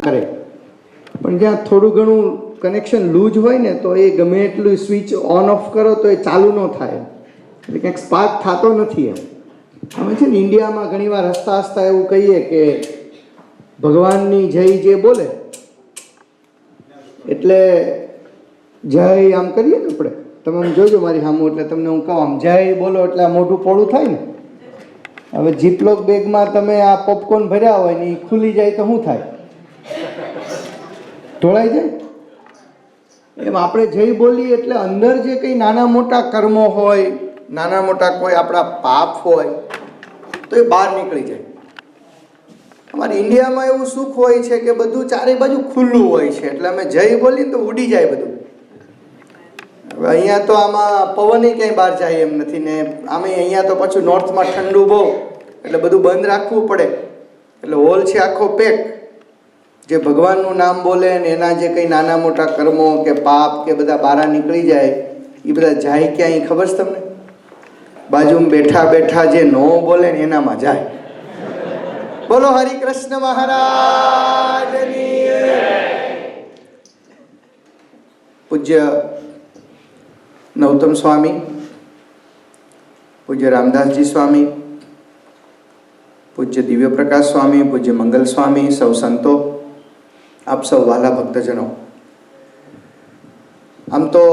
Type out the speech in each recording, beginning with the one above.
કરે, પણ જ્યાં થોડું ઘણું કનેક્શન લૂઝ હોય ને તો એ ગમે એટલું સ્વિચ ઓન ઓફ કરો તો એ ચાલુ ન થાય, એટલે ક્યાંક સ્પાર્ક થતો નથી. અમે છે ને ઇન્ડિયામાં ઘણીવાર હસતા હસતા એવું કહીએ કે ભગવાનની જય જે બોલે એટલે જય આમ કરીએ ને આપણે, તમે આમ જોજો મારી સામું એટલે તમને હું કહું આમ જય બોલો એટલે આ મોઢું પોળું થાય ને. હવે જીપલોક બેગમાં તમે આ પોપકોર્ન ભર્યા હોય ને એ ખુલી જાય તો શું થાય? ઢોળાઈ જાય. એમ આપણે જય બોલીએ એટલે અંદર જે કંઈ નાના મોટા કર્મો હોય, નાના મોટા કોઈ આપણા પાપ હોય તો એ બહાર નીકળી જાય. અમારે ઇન્ડિયામાં એવું સુખ હોય છે કે બધું ચારે બાજુ ખુલ્લું હોય છે, એટલે અમે જય બોલીએ તો ઉડી જાય બધું. હવે અહીંયા તો આમાં પવન ક્યાંય બહાર જાય એમ નથી ને, આમે અહીંયા તો પાછું નોર્થમાં ઠંડુ બહુ, એટલે બધું બંધ રાખવું પડે, એટલે હોલ છે આખો પેક. જે ભગવાનનું નામ બોલે ને એના જે કંઈ નાના મોટા કર્મો કે પાપ કે બધા બહાર નીકળી જાય, એ બધા જાય ક્યાંય ખબર છે તમને? બાજુમાં બેઠા બેઠા જે નો બોલે ને એનામાં જાય. બોલો હરિ કૃષ્ણ મહારાજની. પૂજ્ય નૌતમ સ્વામી, પૂજ્ય રામદાસજી સ્વામી, પૂજ્ય દિવ્ય પ્રકાશ સ્વામી, પૂજ્ય મંગલ સ્વામી, સૌ સંતો, આપ સૌ વાલા ભક્તજનો, આમ તો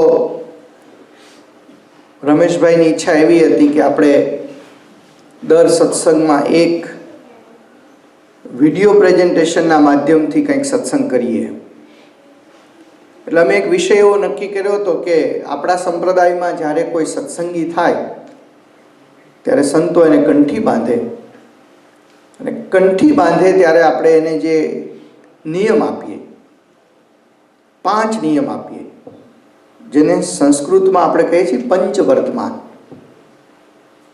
રમેશભાઈની ઈચ્છા એવી હતી કે આપણે દર સત્સંગમાં એક વિડીયો પ્રેઝન્ટેશનના માધ્યમથી કંઈક સત્સંગ કરીએ. એટલે અમે એક વિષય એવો નક્કી કર્યો હતો કે આપણા સંપ્રદાયમાં જ્યારે કોઈ સત્સંગી થાય ત્યારે સંતો એને કંઠી બાંધે, અને કંઠી બાંધે ત્યારે આપણે એને જે નિયમ આપીએ, 5 નિયમ આપીએ, જેને સંસ્કૃતમાં આપણે કહીએ છીએ પંચવર્તમાન.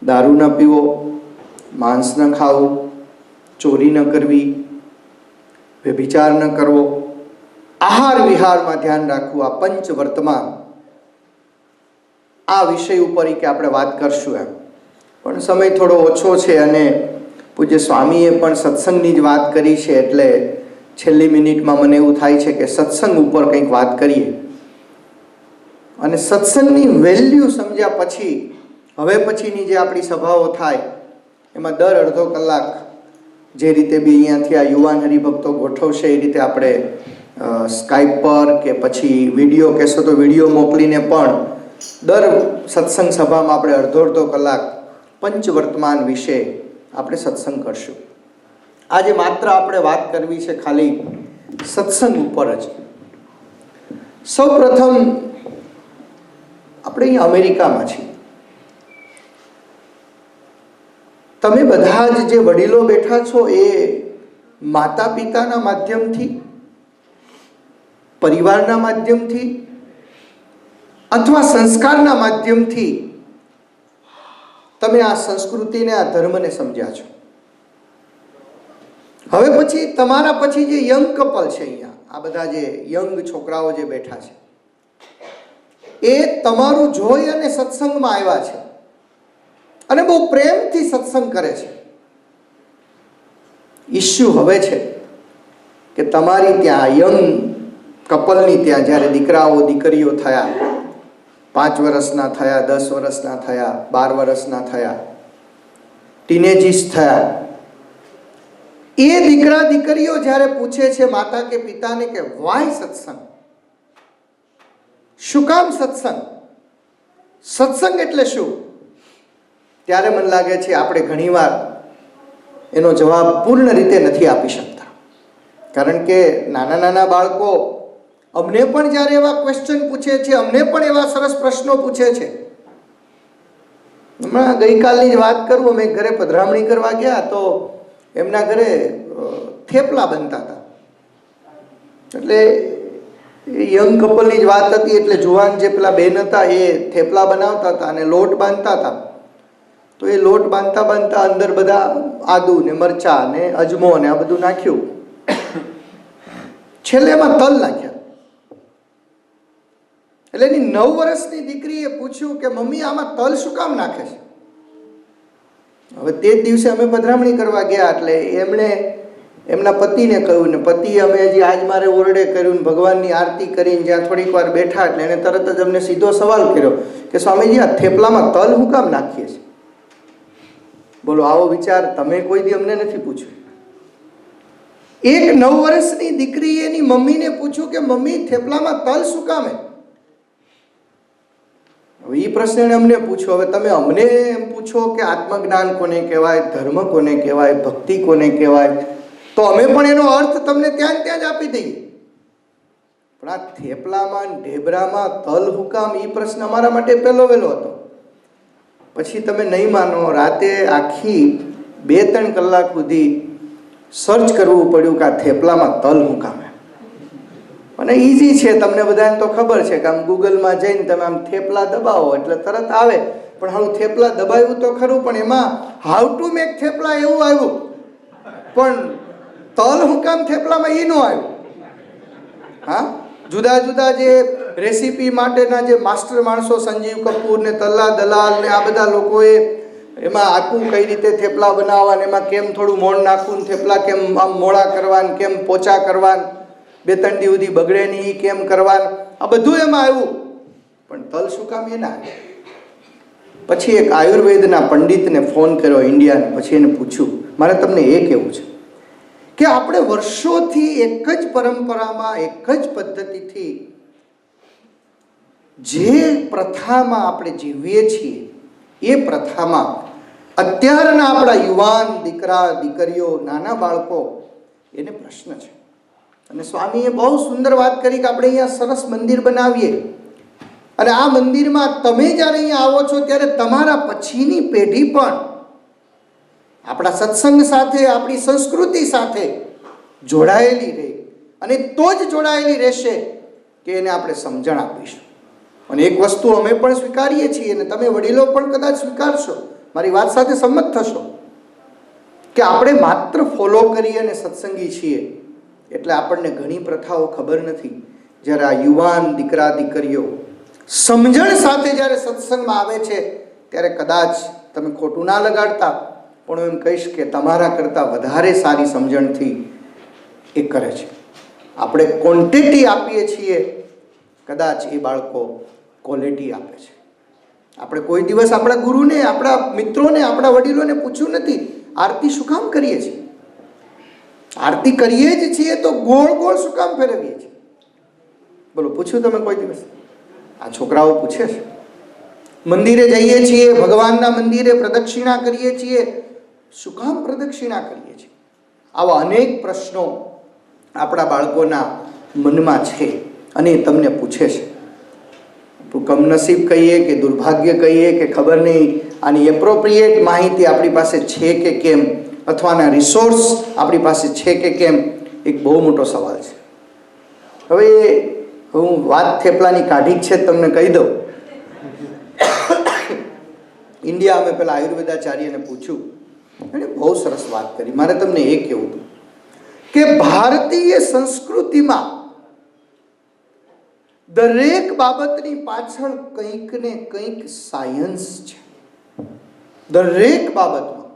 દારૂ ન પીવો, માંસ ન ખાવું, ચોરી ન કરવી, વ્યભિચાર ન કરવો, આહાર વિહારમાં ધ્યાન રાખવું, આ પંચવર્તમાન. આ વિષય ઉપર કે આપણે વાત કરશું એમ, પણ સમય થોડો ઓછો છે અને પૂજ્ય સ્વામીએ પણ સત્સંગની જ વાત કરી છે, એટલે છેલ્લી મિનિટમાં મને એવું થાય છે કે સત્સંગ ઉપર કંઈક વાત કરીએ. અને સત્સંગની વેલ્યુ સમજ્યા પછી હવે પછીની જે આપણી સભાઓ થાય એમાં દર અડધો કલાક જે રીતે બી અહીંયાથી આ યુવાન હરિભક્તો ગોઠવશે એ રીતે આપણે સ્કાઈપ પર કે પછી વિડીયો કહેશો તો વિડીયો મોકલીને પણ દર સત્સંગ સભામાં આપણે અડધો કલાક પંચવર્તમાન વિશે આપણે સત્સંગ કરશું. આજે માત્ર આપણે વાત કરવી છે ખાલી સત્સંગ ઉપર જ. સૌ પ્રથમ આપણે અહીંયા અમેરિકામાં છીએ. તમે બધા જ જે વડીલો બેઠા છો એ માતા પિતાના માધ્યમથી, પરિવારના માધ્યમથી અથવા સંસ્કારના માધ્યમથી તમે આ સંસ્કૃતિને, આ ધર્મને સમજ્યા છો. હવે પછી તમારા પછી જે યંગ કપલ છે અહીંયા, આ બધા જે યંગ છોકરાઓ જે બેઠા છે એ તમારું જોઈ અને સત્સંગમાં આવ્યા છે અને બહુ પ્રેમથી સત્સંગ કરે છે. ઇસ્યુ હવે છે કે તમારી ત્યાં યંગ કપલની ત્યાં જ્યારે દીકરાઓ દીકરીઓ થયા, 5 વર્ષના થયા, 10 વર્ષના થયા, 12 વર્ષના થયા, ટીનેજીસ થયા, એ દીકરા દીકરીઓ જ્યારે પૂછે છે માતા કે પિતાને કે વાય સત્સંગ, શું કામ સત્સંગ, સત્સંગ એટલે શું, ત્યારે મને લાગે છે આપણે ઘણીવાર એનો જવાબ પૂર્ણ રીતે નથી આપી શકતા. કારણ કે નાના નાના બાળકો અમને પણ જ્યારે એવા ક્વેશ્ચન પૂછે છે, અમને પણ એવા સરસ પ્રશ્નો પૂછે છે. હમણાં ગઈકાલની જ વાત કરું, અમે ઘરે પધરામણી કરવા ગયા તો એમના ઘરે થેપલા બનતા હતા. એટલે યંગ કપલની જ વાત હતી, એટલે જુવાન જે પેલા બેન હતા એ થેપલા બનાવતા હતા અને લોટ બાંધતા હતા. તો એ લોટ બાંધતા બાંધતા અંદર બધા આદુ ને મરચા ને અજમો ને આ બધું નાખ્યું, છેલ્લે એમાં તલ નાખ્યા. એટલે એની 9 વર્ષની દીકરીએ પૂછ્યું કે મમ્મી આમાં તલ શું કામ નાખે છે? હવે તે જ દિવસે અમે પધરામણી કરવા ગયા એટલે એમણે એમના પતિને કહ્યું, ને પતિ અમે હજી આજ મારે ઓરડે કર્યું ને ભગવાનની આરતી કરીને જ્યાં થોડીક વાર બેઠા એટલે એને તરત જ અમને સીધો સવાલ કર્યો કે સ્વામીજી, આ થેપલામાં તલ હું કામ નાખીએ છીએ? બોલો, આવો વિચાર તમે કોઈ દી અમને નથી પૂછ્યો. એક 9 વર્ષની દીકરીએ એની મમ્મીને પૂછ્યું કે મમ્મી, થેપલામાં તલ શું કામ? હવે એ પ્રશ્ન એને અમને પૂછ્યો. હવે તમે અમને એમ પૂછો કે આત્મજ્ઞાન કોને કહેવાય, ધર્મ કોને કહેવાય, ભક્તિ કોને કહેવાય, તો અમે પણ એનો અર્થ તમને ત્યાં જ આપી દઈએ. પણ આ થેપલામાં ઢેબરામાં તલ હું કામ, એ પ્રશ્ન અમારા માટે પહેલો વહેલો હતો. પછી તમે નહીં માનો, રાતે આખી 2-3 કલાક સુધી સર્ચ કરવું પડ્યું કે આ થેપલામાં તલ હું કામ. અને ઈઝી છે, તમને બધાને તો ખબર છે કે આમ ગૂગલમાં જઈને તમે આમ થેપલા દબાવો એટલે તરત આવે. પણ હાલું થેપલા દબાવ્યું તો ખરું, પણ એમાં હાઉ ટુ મેક થેપલા એવું આવ્યું, પણ તલ હું કામ થેપલામાં એ ન આવ્યું. હા, જુદા જુદા જે રેસીપી માટેના જે માસ્ટર માણસો, સંજીવ કપૂર ને તલ્લા દલાલ ને આ બધા લોકોએ એમાં આખું કઈ રીતે થેપલા બનાવવા, એમાં કેમ થોડું મોણ નાખવું, થેપલા કેમ આમ મોડા કરવા, કેમ પોચા કરવા, 2-3 દી સુધી બગડે નહીં કેમ કરવા, આ બધું એમાં આવ્યું. પણ તલ શું કામ એના? પછી એક આયુર્વેદના પંડિતને ફોન કર્યો ઇન્ડિયાને. પછી એને પૂછ્યું, મારે તમને એ કહેવું છે કે આપણે વર્ષોથી એક જ પરંપરામાં, એક જ પદ્ધતિથી જે પ્રથામાં આપણે જીવીએ છીએ, એ પ્રથામાં અત્યારના આપણા યુવાન દીકરા દીકરીઓ, નાના બાળકો, એને પ્રશ્ન છે. અને સ્વામીએ બહુ સુંદર વાત કરી કે આપણે અહીંયા સરસ મંદિર બનાવીએ, અને આ મંદિરમાં તમે જ્યારે અહીંયા આવો છો ત્યારે તમારા પછીની પેઢી પણ આપણા સત્સંગ સાથે, આપણી સંસ્કૃતિ સાથે જોડાયેલી રહે, અને તો જ જોડાયેલી રહેશે કે એને આપણે સમજણ આપીશું. અને એક વસ્તુ અમે પણ સ્વીકારીએ છીએ, અને તમે વડીલો પણ કદાચ સ્વીકારશો, મારી વાત સાથે સંમત થશો, કે આપણે માત્ર ફોલો કરી અને સત્સંગી છીએ એટલે આપણને ઘણી પ્રથાઓ ખબર નથી. જ્યારે આ યુવાન દીકરા દીકરીઓ સમજણ સાથે જ્યારે સત્સંગમાં આવે છે ત્યારે કદાચ તમે ખોટું ના લગાડતા, પણ હું એમ કહીશ કે તમારા કરતાં વધારે સારી સમજણથી એ કરે છે. આપણે ક્વોન્ટિટી આપીએ છીએ, કદાચ એ બાળકો ક્વોલિટી આપે છે. આપણે કોઈ દિવસ આપણા ગુરુને, આપણા મિત્રોને, આપણા વડીલોને પૂછ્યું નથી આરતી શું કામ કરીએ છીએ? આરતી કરીએ જ છીએ તો ગોળ ગોળ શું કામ ફેરવીએ છીએ? બોલો, પૂછ્યું તમે કોઈ દિવસ? આ છોકરાઓ પૂછે છે. મંદિરે જઈએ છીએ, ભગવાનના મંદિરે પ્રદક્ષિણા કરીએ છીએ, શું કામ પ્રદક્ષિણા કરીએ છીએ? આવા અનેક પ્રશ્નો આપણા બાળકોના મનમાં છે, અને એ તમને પૂછે છે. કમનસીબ કહીએ કે દુર્ભાગ્ય કહીએ કે ખબર નહીં, આની એપ્રોપ્રિએટ માહિતી આપણી પાસે છે કે કેમ, અથવા આના રિસોર્સ આપણી પાસે છે કે કેમ, એક બહુ મોટો સવાલ છે. હવે હું વાત થેપલાની કાઢી જ છે, તમને કહી દઉં. ઇન્ડિયા અમે પેલા આયુર્વેદાચાર્યને પૂછ્યું, એણે બહુ સરસ વાત કરી. મારે તમને એ કહેવું હતું કે ભારતીય સંસ્કૃતિમાં દરેક બાબતની પાછળ કંઈક ને કંઈક સાયન્સ છે. દરેક બાબતમાં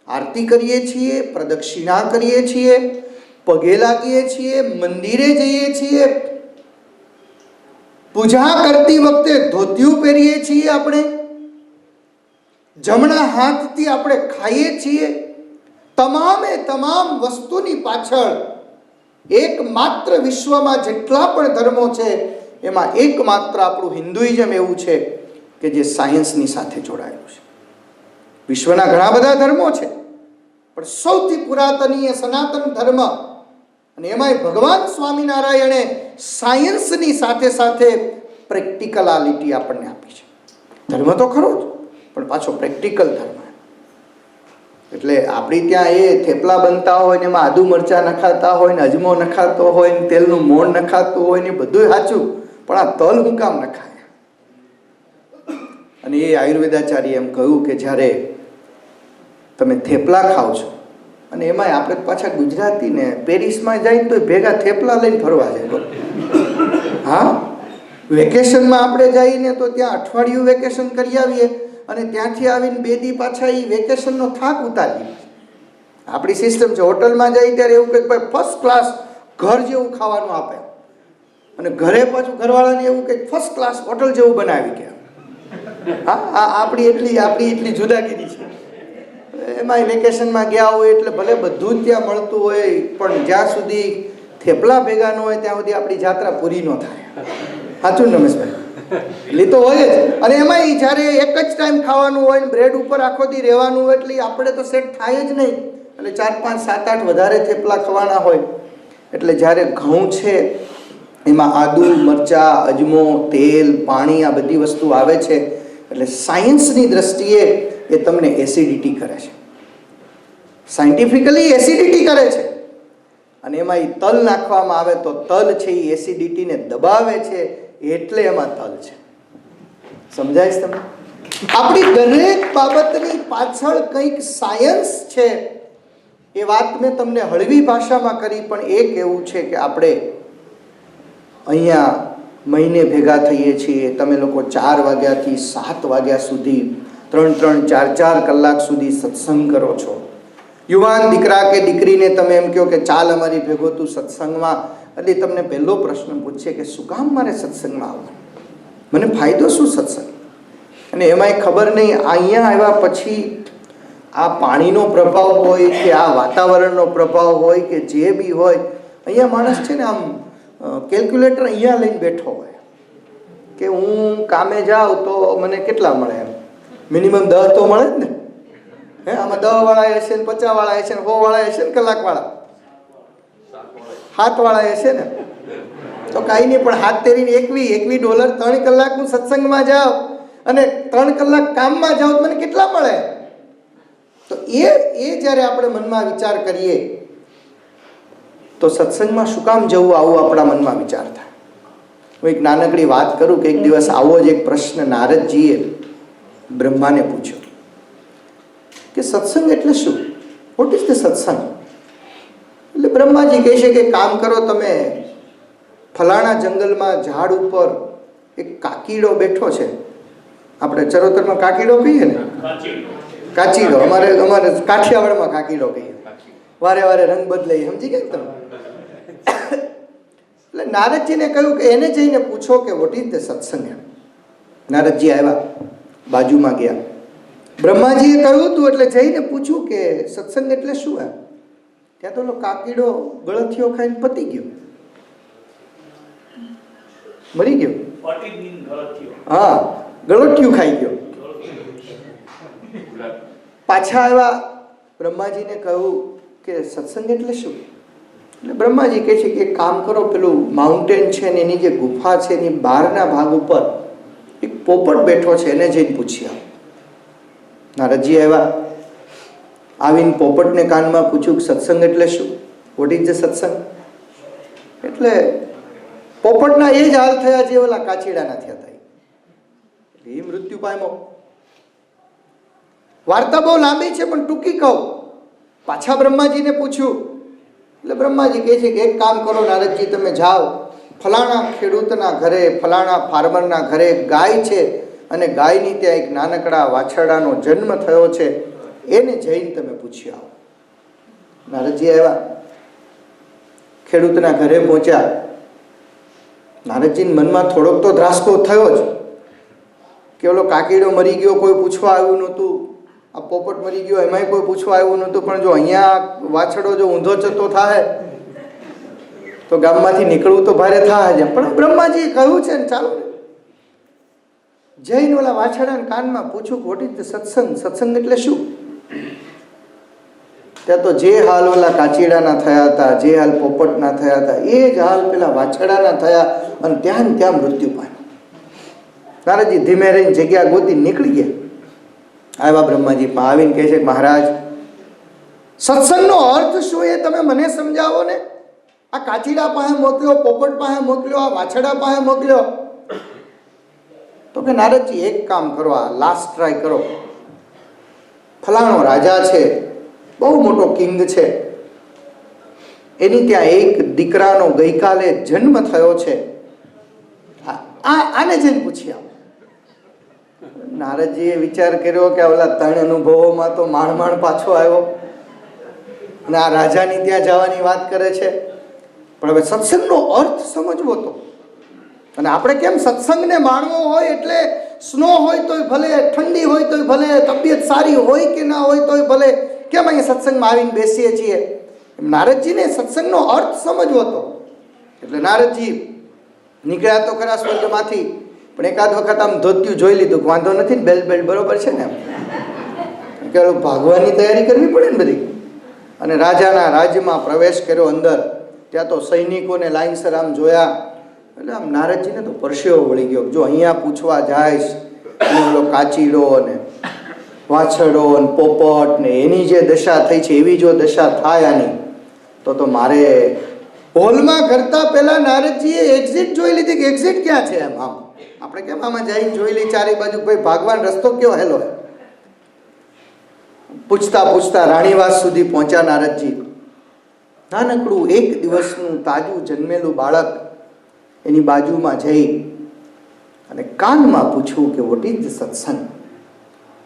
આરતી કરીએ છીએ, પ્રદક્ષિણા કરીએ છીએ, પગે લાગીએ છીએ, મંદિરે જઈએ છીએ, પૂજા કરતી વખતે ધોતિયું પહેરીએ છીએ, આપણે જમણા હાથથી આપણે ખાઈએ છીએ. તમામે તમામ વસ્તુની પાછળ એકમાત્ર વિશ્વમાં જેટલા પણ ધર્મો છે એમાં એકમાત્ર આપણું હિન્દુઇઝમ એવું છે કે જે સાયન્સની સાથે જોડાયેલું છે. વિશ્વના ઘણા બધા ધર્મો છે, પણ સૌથી પુરાતનીય સનાતન ધર્મ, અને એમાંય ભગવાન સ્વામિનારાયણે સાયન્સની સાથે સાથે પ્રેક્ટિકલાલિટી આપણને આપી છે. ધર્મ તો ખરો જ, પણ પાછો પ્રેક્ટિકલ ધર્મ. એટલે આપણી ત્યાં એ થેપલા બનતા હોય ને એમાં આદુ મરચા નખાતા હોય ને અજમો નખાતો હોય ને તેલનું મોણ નખાતું હોય ને બધું સાચું, પણ આ તલ હું કામ નખાય? અને એ આયુર્વેદાચાર્ય એમ કહ્યું કે જ્યારે તમે થેપલા ખાઓ છો, અને એમાંય આપણે પાછા ગુજરાતી ને પેરિસમાં જઈને તો ભેગા થેપલા લઈને ફરવા જાય. હા, વેકેશનમાં આપણે જઈને તો ત્યાં અઠવાડિયું વેકેશન કરી આવીએ, અને ત્યાંથી આવીને 2 દી પાછા એ વેકેશનનો થાક ઉતારીએ. આપણી સિસ્ટમ છે, હોટલમાં જાય ત્યારે એવું કંઈક ભાઈ ફર્સ્ટ ક્લાસ ઘર જેવું ખાવાનું આપે, અને ઘરે પાછું ઘરવાળાને એવું કંઈક ફર્સ્ટ ક્લાસ હોટલ જેવું બનાવી કે. હા, આપણી એટલી જુદાગીરી છે. એમાંય વેકેશનમાં ગયા હોય એટલે ભલે બધું જ ત્યાં મળતું હોય, પણ જ્યાં સુધી થેપલા ભેગા ન હોય ત્યાં સુધી આપણી જાત્રા પૂરી ન થાય. સાચું ને રમેશભાઈ? એટલે તો હોય જ. અને એમાંય જ્યારે એક જ ટાઈમ ખાવાનું હોય ને બ્રેડ ઉપર આખો દી રહેવાનું હોય એટલે આપણે તો સેટ થાય જ નહીં. એટલે 4, 5, 7, 8 વધારે થેપલા ખવાના હોય. એટલે જ્યારે ઘઉં છે એમાં આદુ, મરચાં, અજમો, તેલ, પાણી આ બધી વસ્તુ આવે છે, એટલે સાયન્સની દ્રષ્ટિએ એ તમને એસિડિટી કરે છે, સાયન્ટિફિકલી એસિડિટી કરે છે. અને એમાં એ તલ નાખવામાં આવે તો તલ છે એ એસિડિટીને દબાવે છે, એટલે એમાં તલ છે. સમજાય છે તમને? આપણી દરેક બાબતની પાછળ કંઈક સાયન્સ છે. એ વાત મેં તમને હળવી ભાષામાં કરી, પણ એક એવું છે કે આપણે અહીંયા મહિને ભેગા થઈએ છીએ, તમે લોકો 4 વાગ્યાથી 7 વાગ્યા સુધી 3-3, 4-4 કલાક સુધી સત્સંગ કરો છો. યુવાન દીકરા કે દીકરીને તમે એમ કહો કે ચાલ અમારી ભેગો તું સત્સંગમાં, એટલે તમને પહેલો પ્રશ્ન પૂછશે કે શું કામ મારે સત્સંગમાં આવવું, મને ફાયદો શું સત્સંગ? અને એમાંય ખબર નહીં અહીંયા આવ્યા પછી આ પાણીનો પ્રભાવ હોય કે આ વાતાવરણનો પ્રભાવ હોય કે જે બી હોય, અહીંયા માણસ છે ને આમ કેલ્ક્યુલેટર અહીંયા લઈને બેઠો હોય કે હું કામે જાઉં તો મને કેટલા મળે, એમ મિનિમમ 10 તો મળે જ ને. આમાં 10 વાળા હશે ને 50 વાળા હશે ને 100 વાળા હશે ને કલાક વાળા 7 વાળા હશે ને, તો કાંઈ નહીં, પણ હાથ તેરીને $21 3 કલાક હું સત્સંગમાં જાઉં અને 3 કલાક કામમાં જાઉં તો મને કેટલા મળે? તો એ જ્યારે આપણે મનમાં વિચાર કરીએ તો સત્સંગમાં શું કામ જવું, આવું આપણા મનમાં વિચાર થાય. હું એક નાનકડી વાત કરું કે એક દિવસ આવો જ એક પ્રશ્ન નારદજીએ બ્રહ્માને પૂછ્યો કે સત્સંગ એટલે શું, વોટ ઇઝ ધ સત્સંગ? એટલે બ્રહ્માજી કહે છે કે કામ કરો, તમે ફલાણા જંગલમાં ઝાડ ઉપર એક કાકીડો બેઠો છે. આપણે ચરોતરમાં કાકીડો કહીએ ને, કાચીડો, અમારે કાઠિયાવાડમાં કાકીડો કહીએ, વારે વારે રંગ બદલાઈ, સમજી ગયા તમે? એટલે નારદજીને કહ્યું કે એને જઈને પૂછો કે વોટ ઇઝ ધ સત્સંગ. નારદજી આવ્યા, બાજુમાં ગયા, બ્રહ્માજીએ કહ્યું હતું એટલે જઈને પૂછ્યું કે સત્સંગ એટલે શું? એમ ત્યાં તો કાકીડો ગળથીઓ ખાઈને પતી ગયો, મરી ગયો. હા, ગળથિયું ખાઈ ગયો. પાછા આવ્યા, બ્રહ્માજીને કહ્યું કે સત્સંગ એટલે શું? એટલે બ્રહ્માજી કહે છે કે એક કામ કરો, પેલું માઉન્ટેન છે ને એની જે ગુફા છે એની બહારના ભાગ ઉપર એક પોપટ બેઠો છે, એને જઈને પૂછી આવો. નારદજી આવ્યા, આવીને પોપટને કાનમાં પૂછ્યું કે સત્સંગ એટલે શું, વોટ ઇઝ ધ સત્સંગ? એટલે પોપટના એ જ હાલ થયા જે ઓલા કાચીડાના થયા હતા, એ મૃત્યુ પામ્યો. વાર્તા બહુ લાંબી છે પણ ટૂંકી કહું. પાછા બ્રહ્માજીને પૂછ્યું એટલે બ્રહ્માજી કહે છે કે એક કામ કરો નારદજી, તમે જાઓ ફલાણા ખેડૂતના ઘરે, ફલાણા ફાર્મરના ઘરે ગાય છે અને ગાયની ત્યાં એક નાનકડા વાછરડાનો જન્મ થયો છે, એને જઈને તમે પૂછી આવો. નારદજી આવ્યા, ખેડૂતના ઘરે પહોંચ્યા. નારદજીના મનમાં થોડોક તો ધ્રાસકો થયો જ કે ઓલો કાકીડો મરી ગયો, કોઈ પૂછવા આવ્યું નહોતું, આ પોપટ મરી ગયો એમાંય કોઈ પૂછવા આવ્યું નહોતું, પણ જો અહીંયા વાછડો જો ઊંધો જતો થાય તો ગામમાંથી નીકળવું તો ભારે થાય જ. પણ બ્રહ્માજીએ કહ્યું છે ને, ચાલો જઈને ઓલા વાછડાના કાનમાં પૂછું વોટ ઇઝ ધ સત્સંગ, સત્સંગ એટલે શું? ત્યાં તો જે હાલ ઓલા કાચીડાના થયા હતા, જે હાલ પોપટના થયા હતા, એ જ હાલ પેલા વાછડાના થયા અને ત્યાં ત્યાં મૃત્યુ પામ્યા. નારદજી ધીમે રહીને જગ્યા ગોતી નીકળી ગયા. આવ્યા બ્રહ્માજી પણ આવીને કહે છે કે મહારાજ, સત્સંગનો અર્થ શું એ તમે મને સમજાવો ને. આ કાચીડા પાસે મોકલ્યો, પોપટ પાસે મોકલ્યો, આ વાછડા પાસે મોકલ્યો. તો કે નારદજી એક કામ કરો, આ લાસ્ટ ટ્રાય કરો. ફલાણો રાજા છે, બહુ મોટો કિંગ છે, એની ત્યાં એક દીકરાનો ગઈકાલે જન્મ થયો છે, આને જઈને પૂછી આવો. નારદજીએ વિચાર કર્યો કે ઓલા 3 અનુભવોમાં તો માંડ પાછો આવ્યો. અને આ રાજાની ત્યાં જવાની વાત કરે છે. પણ હવે સત્સંગનો અર્થ સમજવો તો, અને આપણે કેમ સત્સંગને માણવો હોય એટલે સ્નો હોય તોય ભલે, ઠંડી હોય તોય ભલે, તબિયત સારી હોય કે ના હોય તોય ભલે, કેમ અહીંયા સત્સંગમાં આવીને બેસીએ છીએ? નારદજીને સત્સંગનો અર્થ સમજવો હતો. એટલે નારદજી નીકળ્યા તો ખરા સ્વર્ગમાંથી, પણ એકાદ વખત આમ ધોત્યું જોઈ લીધું, વાંધો નથી ને, બેલ્ટ બેલ્ટ બરોબર છે ને, કે ભાગવાની તૈયારી કરવી પડે ને બધી. અને રાજાના રાજ્યમાં પ્રવેશ કર્યો અંદર. ત્યાં તો સૈનિકોને લાઈનસર આમ જોયા એટલે આમ નારદજીને તો પરસેવો વળી ગયો. જો અહીંયા પૂછવા જાય અને ઓલો કાચીડો ને વાછરડો ને પોપટ ને એની જે દશા થઈ છે એવી જો દશા થાય આની, તો મારે હોલમાં કરતા પહેલા નારદજીએ એક્ઝિટ જોઈ લીધી કે એક્ઝિટ ક્યાં છે. એમ આમ આપણે કેમ આમાં જઈને જોઈ લઈ ચારે બાજુ, ભાઈ ભાગવાનો રસ્તો કયો હેલો. પૂછતા પૂછતા રાણીવાસ સુધી પહોંચ્યા નારદજી. નાનકડું એક દિવસનું તાજું જન્મેલું બાળક એની બાજુમાં જઈ અને કાનમાં પૂછ્યું કે વોટ ઇઝ સત્સંગ.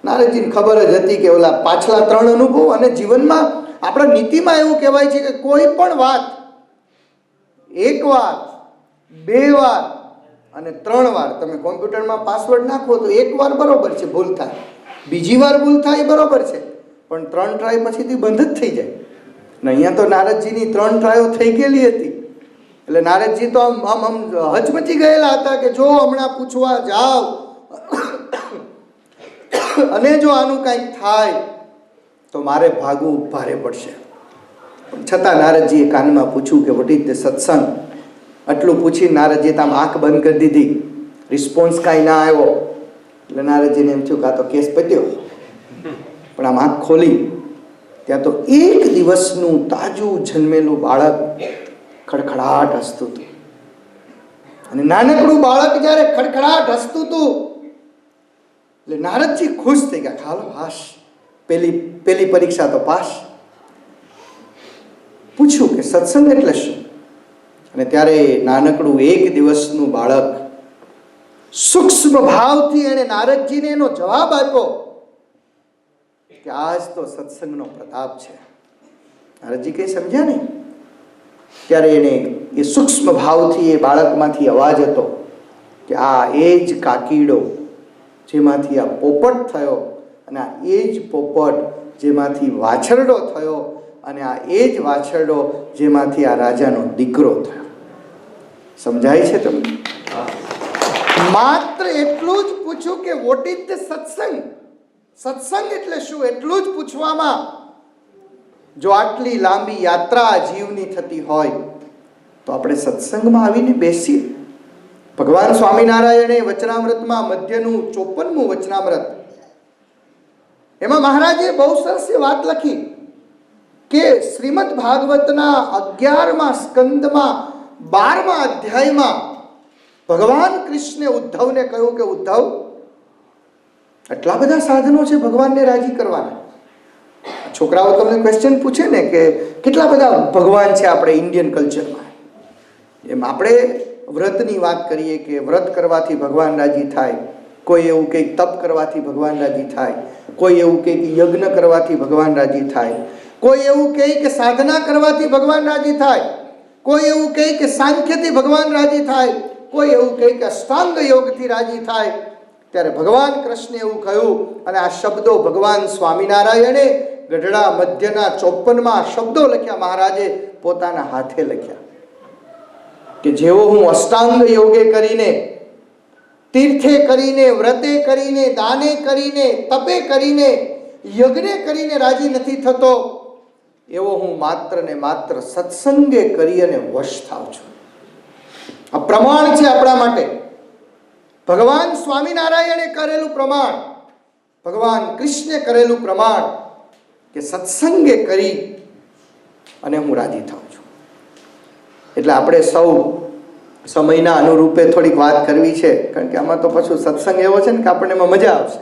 નારદજીને ખબર જ હતી કે ઓલા પાછલા 3 અનુભવ, અને જીવનમાં આપણા નીતિમાં એવું કહેવાય છે કે કોઈ પણ વાત 1 વાર 2 વાર અને 3 વાર તમે કોમ્પ્યુટરમાં પાસવર્ડ નાખો તો 1 વાર બરોબર છે, ભૂલ થાય, બીજી વાર ભૂલ થાય બરોબર છે, પણ 3 ટ્રાય પછીથી બંધ જ થઈ જાય. ને અહીંયા તો નારદજીની 3 ટ્રાયો થઈ ગયેલી હતી. એટલે નારદજી તો આમ હચમચી ગયેલા હતા કે જો હમણાં પૂછવા જાવ અને જો આનું કંઈક થાય તો મારે ભાગવું ભારે પડશે. પણ છતાં નારદજીએ કાનમાં પૂછ્યું કે વોટ ઇઝ ધ સત્સંગ. આટલું પૂછી નારદજીએ આમ આંખ બંધ કરી દીધી, રિસ્પોન્સ કાંઈ ના આવ્યો. એટલે નારદજીને એમ થયું કે આ તો કેસ પત્યો. પણ આમ આંખ ખોલી ત્યાં તો એક દિવસનું તાજું જન્મેલું બાળક ખડખડાટ હસતું હતું. અને નાનકડું બાળક જ્યારે ખડખડાટ હસતું હતું એટલે નારદજી ખુશ થઈ ગયા. ખાલો હાશ, પેલી પરીક્ષા તો પાસ. પૂછ્યું કે સત્સંગ એટલે શું? અને ત્યારે નાનકડું એક દિવસનું બાળક સૂક્ષ્મ ભાવથી એણે નારદજીને એનો જવાબ આપ્યો કે આજ તો સત્સંગનો પ્રતાપ છે. નારદજી કંઈ સમજ્યા નહીં. ત્યારે એને એ સૂક્ષ્મ ભાવથી એ બાળકમાંથી અવાજ હતો કે આ એ જ કાકીડો જેમાંથી આ પોપટ થયો, અને આ એ જ પોપટ જેમાંથી વાછરડો થયો, અને આ એ જ વાછરડો જેમાંથી આ રાજાનો દીકરો થયો. સમજાય છે તમને? માત્ર એટલું જ પૂછ્યું કે વોટ ઇઝ ધ સત્સંગ. સત્સંગ એટલે શું એટલું જ પૂછવામાં જો આટલી લાંબી યાત્રા જીવની થતી હોય તો આપણે સત્સંગમાં આવીને બેસીએ. ભગવાન સ્વામિનારાયણે વચનામૃતમાં મધ્યનું 54મું વચનામૃત, એમાં મહારાજે બહુ સરસ વાત લખી કે શ્રીમદ ભાગવતના 11મા સ્કંદમાં 12મા અધ્યાયમાં ભગવાન કૃષ્ણે ઉદ્ધવને કહ્યું કે ઉદ્ધવ, આટલા બધા સાધનો છે ભગવાનને રાજી કરવાના. છોકરાઓ તમને ક્વેશ્ચન પૂછે ને કે કેટલા બધા ભગવાન છે આપણે ઇન્ડિયન કલ્ચરમાં, એમ આપણે વ્રતની વાત કરીએ કે વ્રત કરવાથી ભગવાન રાજી થાય, કોઈ એવું કંઈક તપ કરવાથી ભગવાન રાજી થાય, કોઈ એવું કંઈક યજ્ઞ કરવાથી ભગવાન રાજી થાય, કોઈ એવું કહે કે સાધના કરવાથી ભગવાન રાજી થાય, કોઈ એવું કહે કે સાંખ્યથી ભગવાન રાજી થાય, કોઈ એવું કહે કે અષ્ટાંગ યોગથી રાજી થાય. ત્યારે ભગવાન કૃષ્ણે એવું કહ્યું, અને આ શબ્દો ભગવાન સ્વામિનારાયણે ગઢડા મધ્યના 54માં શબ્દો લખ્યા, મહારાજે પોતાના હાથે લખ્યા કે જેવો હું અષ્ટાંગ યોગે કરીને, તીર્થે કરીને, વ્રતે કરીને, દાને કરીને, તપે કરીને, યજ્ઞે કરીને રાજી નથી થતો, એવો હું માત્ર ને માત્ર સત્સંગે કરી અને વશ થાવ છું. આ પ્રમાણ છે આપણા માટે. ભગવાન સ્વામિનારાયણે કરેલું પ્રમાણ, ભગવાન કૃષ્ણે કરેલું પ્રમાણ કે સત્સંગે કરી અને હું રાજી થાઉં છું. એટલે આપણે સૌ સમયના અનુરૂપે થોડીક વાત કરવી છે, કારણ કે આમાં તો પાછું સત્સંગ એવો છે ને કે આપણને એમાં મજા આવશે.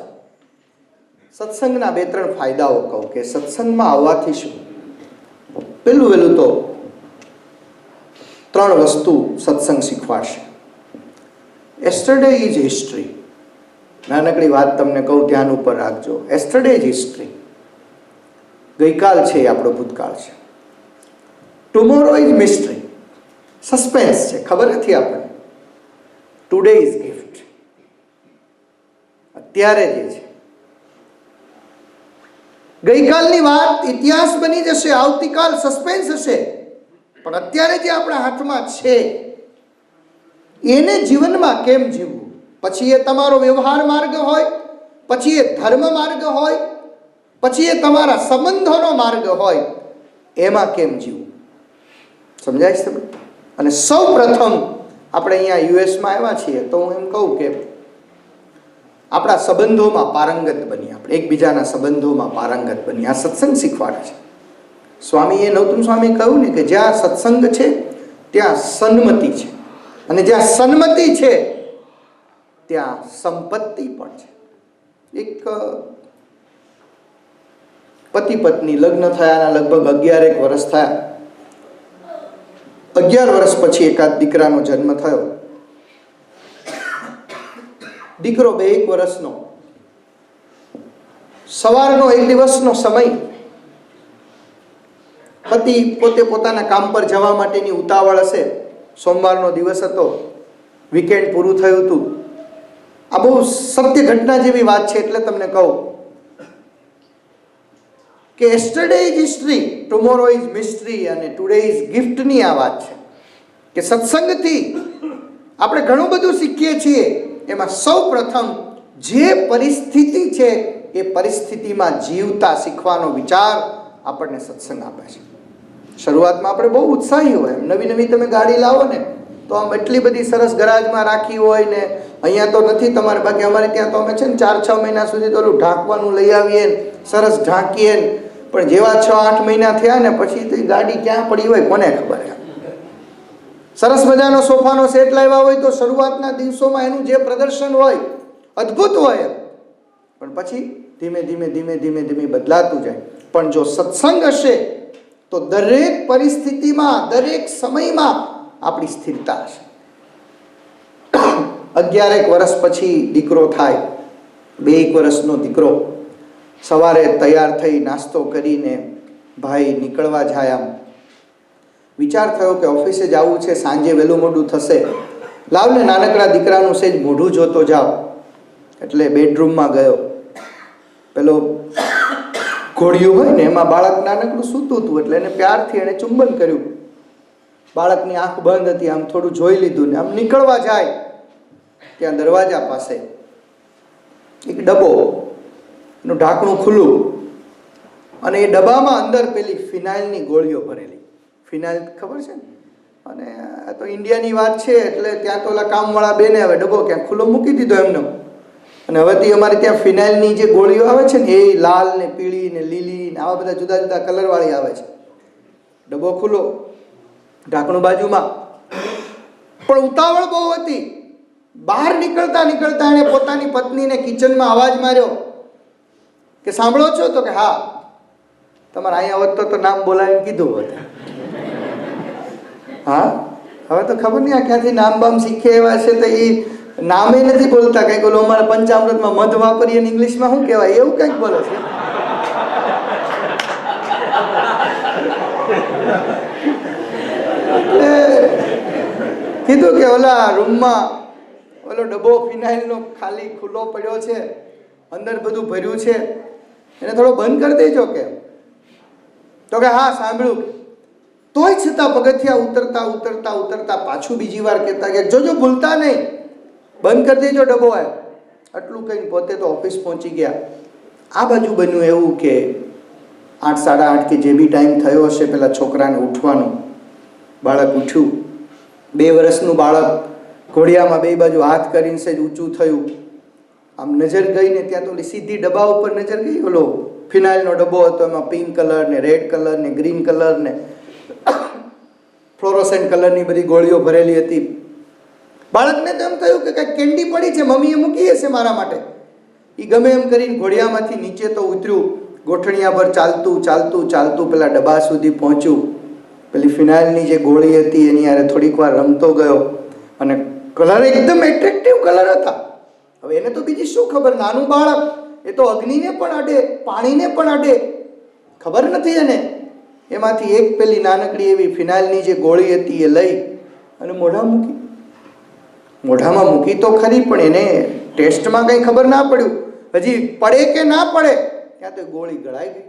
સત્સંગના 2-3 ફાયદાઓ કહું કે સત્સંગમાં આવવાથી શું. પહેલું વહેલું તો 3 વસ્તુ સત્સંગ શીખવાડશે. એસ્ટરડે ઇઝ હિસ્ટ્રી. નાનકડી વાત તમને કહું, ધ્યાન ઉપર રાખજો. એસ્ટરડે ઇઝ હિસ્ટ્રી. ગઈકાલ છે એ આપણો ભૂતકાળ છે. ટુમોરો ઇઝ મિસ્ટ્રી, સસ્પેન્સ છે, ખબર નથી આપણને. ટુડે ઇઝ ગિફ્ટ, અત્યારે જે છે. ગઈકાલની વાત ઇતિહાસ બની જશે, આવતીકાલ સસ્પેન્સ હશે, પણ અત્યારે જે આપણા હાથમાં છે એને જીવનમાં કેમ જીવવું, પછી એ તમારો વ્યવહાર માર્ગ હોય, પછી એ ધર્મ માર્ગ હોય, પછી એ તમારા સંબંધોનો માર્ગ હોય, એમાં કેમ જીવવું, સમજાય છે તમને? અને સૌ પ્રથમ આપણે અહીંયા યુએસમાં આવ્યા છીએ તો હું એમ કહું કે આપણા સંબંધોમાં પારંગત બની, આપણે એકબીજાના સંબંધોમાં પારંગત બની. આ સત્સંગ શીખવાડે છે. સ્વામીએ, નૌતમ સ્વામીએ કહ્યું ને કે જ્યાં સત્સંગ છે ત્યાં સન્મતિ છે, અને જ્યાં સન્મતિ છે ત્યાં સંપત્તિ પણ છે. એક પતિ પત્ની લગ્ન થયાના લગભગ 11 વર્ષ થયા. 11 વર્ષ પછી એકાદ દીકરાનો જન્મ થયો. દીકરો 2 વર્ષનો. સવારનો એક દિવસનો સમય, પતિ પોતે પોતાના કામ પર જવા માટેની ઉતાવળ હશે. સોમવારનો દિવસ હતો, વીકેન્ડ પૂરું થયું હતું. આ બહુ સત્ય ઘટના જેવી વાત છે એટલે તમને કહું કે yesterday is history, tomorrow is mystery અને today is gift ની આ વાત છે કે સત્સંગથી આપણે ઘણું બધું શીખીએ છીએ. એમાં સૌ પ્રથમ જે પરિસ્થિતિ છે એ પરિસ્થિતિમાં જીવતા શીખવાનો વિચાર આપણને સત્સંગ આપે છે. શરૂઆતમાં આપણે બહુ ઉત્સાહી હોય, નવી નવી તમે ગાડી લાવો ને તો આમ એટલી બધી સરસ ગરાજમાં રાખી હોય ને, અહીંયા તો નથી તમારે, બાકી અમારે ત્યાં તો અમે છે ને 4-6 મહિના સુધી તો ઓલું ઢાંકવાનું લઈ આવીએ ને સરસ ઢાંકીએ ને, પણ જેવા 6-8 મહિના થયા ને પછી તો એ ગાડી ક્યાં પડી હોય કોને ખબર. સરસ મજાનો સોફાનો સેટ લાવ્યા હોય તો શરૂઆતના દિવસોમાં એનું જે પ્રદર્શન હોય અદ્ભુત હોય, પણ પછી ધીમે ધીમે ધીમે ધીમે ધીમે બદલાતું જાય. પણ જો સત્સંગ હશે તો દરેક પરિસ્થિતિમાં, દરેક સમયમાં આપણી સ્થિરતા હશે. 11 વર્ષ પછી દીકરો થાય. 2 વર્ષનો દીકરો સવારે તૈયાર થઈ નાસ્તો કરીને ભાઈ નીકળવા જાય. આમ વિચાર થયો કે ઓફિસે જવું છે, સાંજે વહેલું મોડું થશે, લાવ ને નાનકડા દીકરાનું સેજ મોઢું જોતો જાઓ. એટલે બેડરૂમમાં ગયો. પેલો ઘોડિયું હોય ને એમાં બાળક નાનકડું સૂતું હતું, એટલે એને પ્યારથી એને ચુંબન કર્યું. બાળકની આંખ બંધ હતી, આમ થોડું જોઈ લીધું ને આમ નીકળવા જાય ત્યાં દરવાજા પાસે એક ડબ્બો, એનું ઢાંકણું ખુલ્લું, અને એ ડબ્બામાં અંદર પેલી ફિનાઇલની ગોળીઓ ભરેલી. ફિનાઇલ ખબર છે ને, અને આ તો ઇન્ડિયાની વાત છે એટલે ત્યાં તો ઓલા કામવાળા બેને હવે ડબ્બો ક્યાં ખુલ્લો મૂકી દીધો એમને. અને હવેથી અમારે ત્યાં ફિનાઇલની જે ગોળીઓ આવે છે ને એ લાલ ને પીળી ને લીલી ને આવા બધા જુદા જુદા કલરવાળી આવે છે. ડબ્બો ખુલ્લો, ઢાંકણું બાજુમાં, પણ ઉતાવળ બહુ હતી. બહાર નીકળતા નીકળતા એણે પોતાની પત્નીને કિચનમાં અવાજ માર્યો કે સાંભળો છો? તો કે હા. તમારે અહીંયા હોત તો નામ બોલાવીને કીધું હોત. હા, હવે તો ખબર નહીં આ ક્યાંથી નામ બામ શીખે એવા છે તો એ નામે નથી બોલતા. કંઈક ઓલું અમારા પંચામૃતમાં મધ વાપરીએ ને ઇંગ્લિશમાં શું કહેવાય એવું કંઈક બોલે છે. એટલે કીધું કે ઓલા રૂમમાં ઓલો ડબ્બો ફિનાઇલનો ખાલી ખુલ્લો પડ્યો છે, અંદર બધું ભર્યું છે, એને થોડો બંધ કરી દેજો કે. તો કે હા સાંભળ્યું. તોય છતાં પગથિયા ઉતરતા ઉતરતા ઉતરતા પાછું બીજી વાર કહેતા કે જોજો ભૂલતા નહીં, બંધ કરી દેજો ડબ્બો. આટલું કંઈ પોતે તો ઓફિસ પહોંચી ગયા. આ બાજુ બન્યું એવું કે 8-8:30 કે જે બી ટાઈમ થયો હશે પેલા છોકરાને ઉઠવાનો. બાળક ઉઠ્યું. 2 વર્ષનું બાળક ઘોડિયામાં 2 બાજુ હાથ કરીને સેજ ઊંચું થયું. આમ નજર ગઈ ને ત્યાં તો ઓલી સીધી ડબ્બા ઉપર નજર ગઈ. ઓલો ફિનાઇલનો ડબ્બો હતો, એમાં પિંક કલર ને રેડ કલર ને ગ્રીન કલર ને ફ્લોરોસેન્ટ કલરની બધી ગોળીઓ ભરેલી હતી. બાળકને તો એમ થયું કે કંઈક કેન્ડી પડી છે, મમ્મીએ મૂકી હશે મારા માટે. એ ગમે એમ કરીને ઘોડિયામાંથી નીચે તો ઉતર્યું. ગોઠણિયા પર ચાલતું ચાલતું ચાલતું પેલા ડબ્બા સુધી પહોંચ્યું. પેલી ફિનાઇલની જે ગોળી હતી એની યારે થોડીક વાર રમતો ગયો, અને કલર એકદમ એટ્રેક્ટિવ કલર હતા. હવે એને તો બીજી શું ખબર, નાનું બાળક, એ તો અગ્નિને પણ અડે, પાણીને પણ અડે, ખબર નથી એને. એમાંથી એક પેલી નાનકડી એવી ફિનાઇલની જે ગોળી હતી એ લઈ અને મોઢામાં મૂકી તો ખરી, પણ એને ટેસ્ટમાં કંઈ ખબર ના પડ્યું, હજી પડે કે ના પડે ત્યાં તો ગોળી ગળાઈ ગઈ.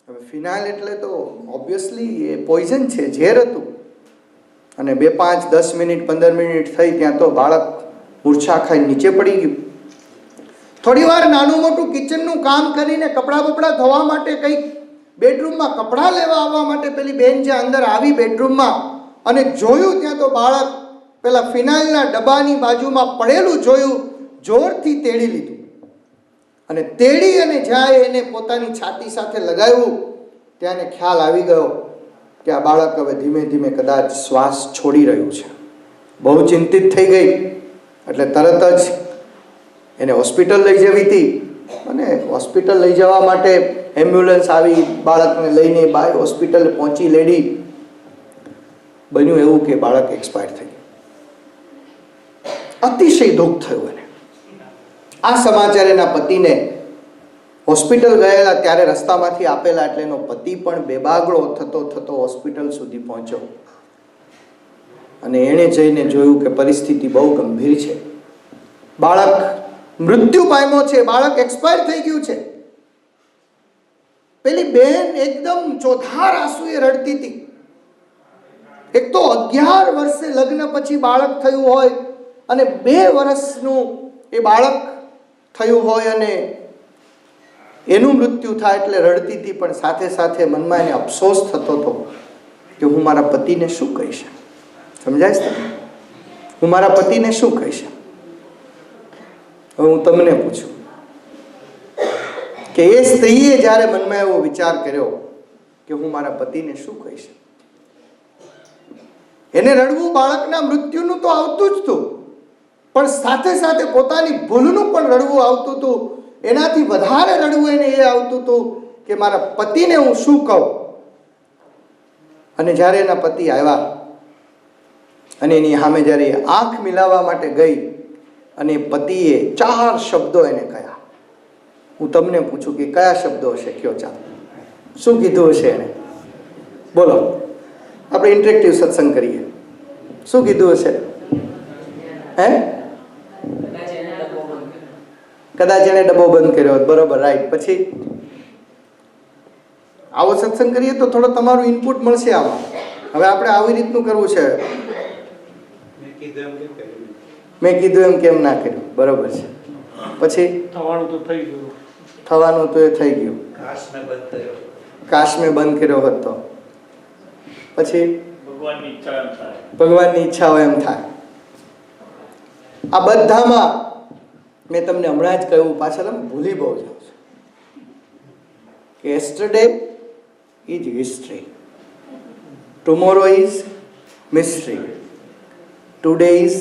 હવે ફિનાઇલ એટલે તો ઓબ્વિયસલી એ પોઈઝન છે, ઝેર હતું. અને 2, 5, 10 મિનિટ 15 મિનિટ થઈ ત્યાં તો બાળક મૂર્છા ખાઈ નીચે પડી ગયું. થોડી વાર નાનું મોટું કિચનનું કામ કરીને કપડાં બપડા ધોવા માટે કંઈક બેડરૂમમાં કપડાં લેવા આવવા માટે પેલી બેન જે અંદર આવી બેડરૂમમાં અને જોયું ત્યાં તો બાળક પેલા ફિનાઇલના ડબ્બાની બાજુમાં પડેલું જોયું, જોરથી તેડી લીધું અને તેડી અને જ્યાં એને પોતાની છાતી સાથે લગાવ્યું ત્યાં એને ખ્યાલ આવી ગયો કે આ બાળક હવે ધીમે ધીમે કદાચ શ્વાસ છોડી રહ્યું છે. બહુ ચિંતિત થઈ ગઈ. એટલે તરત જ એને હોસ્પિટલ લઈ જવી હતી અને હોસ્પિટલ લઈ જવા માટે એમ્બ્યુલન્સ આવી, બાળકને લઈને બાય હોસ્પિટલ પહોંચી લેડી. બન્યું એવું કે બાળક એક્સપાયર થઈ ગયું. અતિશય દુઃખ થયું એને. આ સમાચાર એના પતિને હોસ્પિટલ ગયેલા ત્યારે રસ્તામાંથી આપેલા, એટલે એનો પતિ પણ બેબાગળો થતો થતો હોસ્પિટલ સુધી પહોંચ્યો અને એણે જઈને જોયું કે પરિસ્થિતિ બહુ ગંભીર છે. બાળક મૃત્યુ પામ્યો છે, બાળક એક્સપાયર થઈ ગયું છે. પેલી બેન એકદમ ચોધાર આંસુએ રડતી હતી. એક તો 11 વર્ષે લગ્ન પછી બાળક થયું હોય અને 2 વર્ષનું એ બાળક થયું હોય અને એનું મૃત્યુ થાય એટલે રડતી હતી, પણ સાથે સાથે મનમાં એને અફસોસ થતો હતો કે હું મારા પતિને શું કહીશ. સમજાય છે? હું મારા પતિને શું કહીશ. હવે હું તમને પૂછું કે એ સ્ત્રીએ જ્યારે મનમાં એવો વિચાર કર્યો કે હું મારા પતિને શું કહીશ, એને રડવું બાળકના મૃત્યુનું તો આવતું જ હતું, પણ સાથે સાથે પોતાની ભૂલનું પણ રડવું આવતું હતું. એનાથી વધારે રડવું એને એ આવતું હતું કે મારા પતિને હું શું કહું. અને જ્યારે એના પતિ આવ્યા અને એની સામે જ્યારે આંખ મિલાવવા માટે ગઈ અને પતિએ 4 શબ્દો એને કહ્યા. હું તમને પૂછું કે કયા શબ્દો હશે? કયો, ચાલો, શું કીધું હશે એને? બોલો, આપણે ઇન્ટરેક્ટિવ સત્સંગ કરીએ. શું કીધું હશે? હે? કદાચ એને ડબ્બો બંધ કર્યો હોત. બરોબર, રાઈટ. પછી આવો સત્સંગ કરીએ તો થોડો તમારું ઇનપુટ મળશે આમાં. હવે આપણે આવી રીતનું કરવું છે. મેં કીધું એમ કેમ ના કર્યું? બરોબર છે. પછી થવાનું તો થઈ ગયું. થવાનું તો એ થઈ ગયું. કાશ મેં બંધ કર્યો હોત તો. પછી ભગવાનની ઈચ્છા હોય એમ થાય. આ બધામાં મેં તમને હમણાં જ કહ્યું, પાછળ તમે ભૂલી બહુ જાઓ છો કે yesterday is history, tomorrow is mystery, today is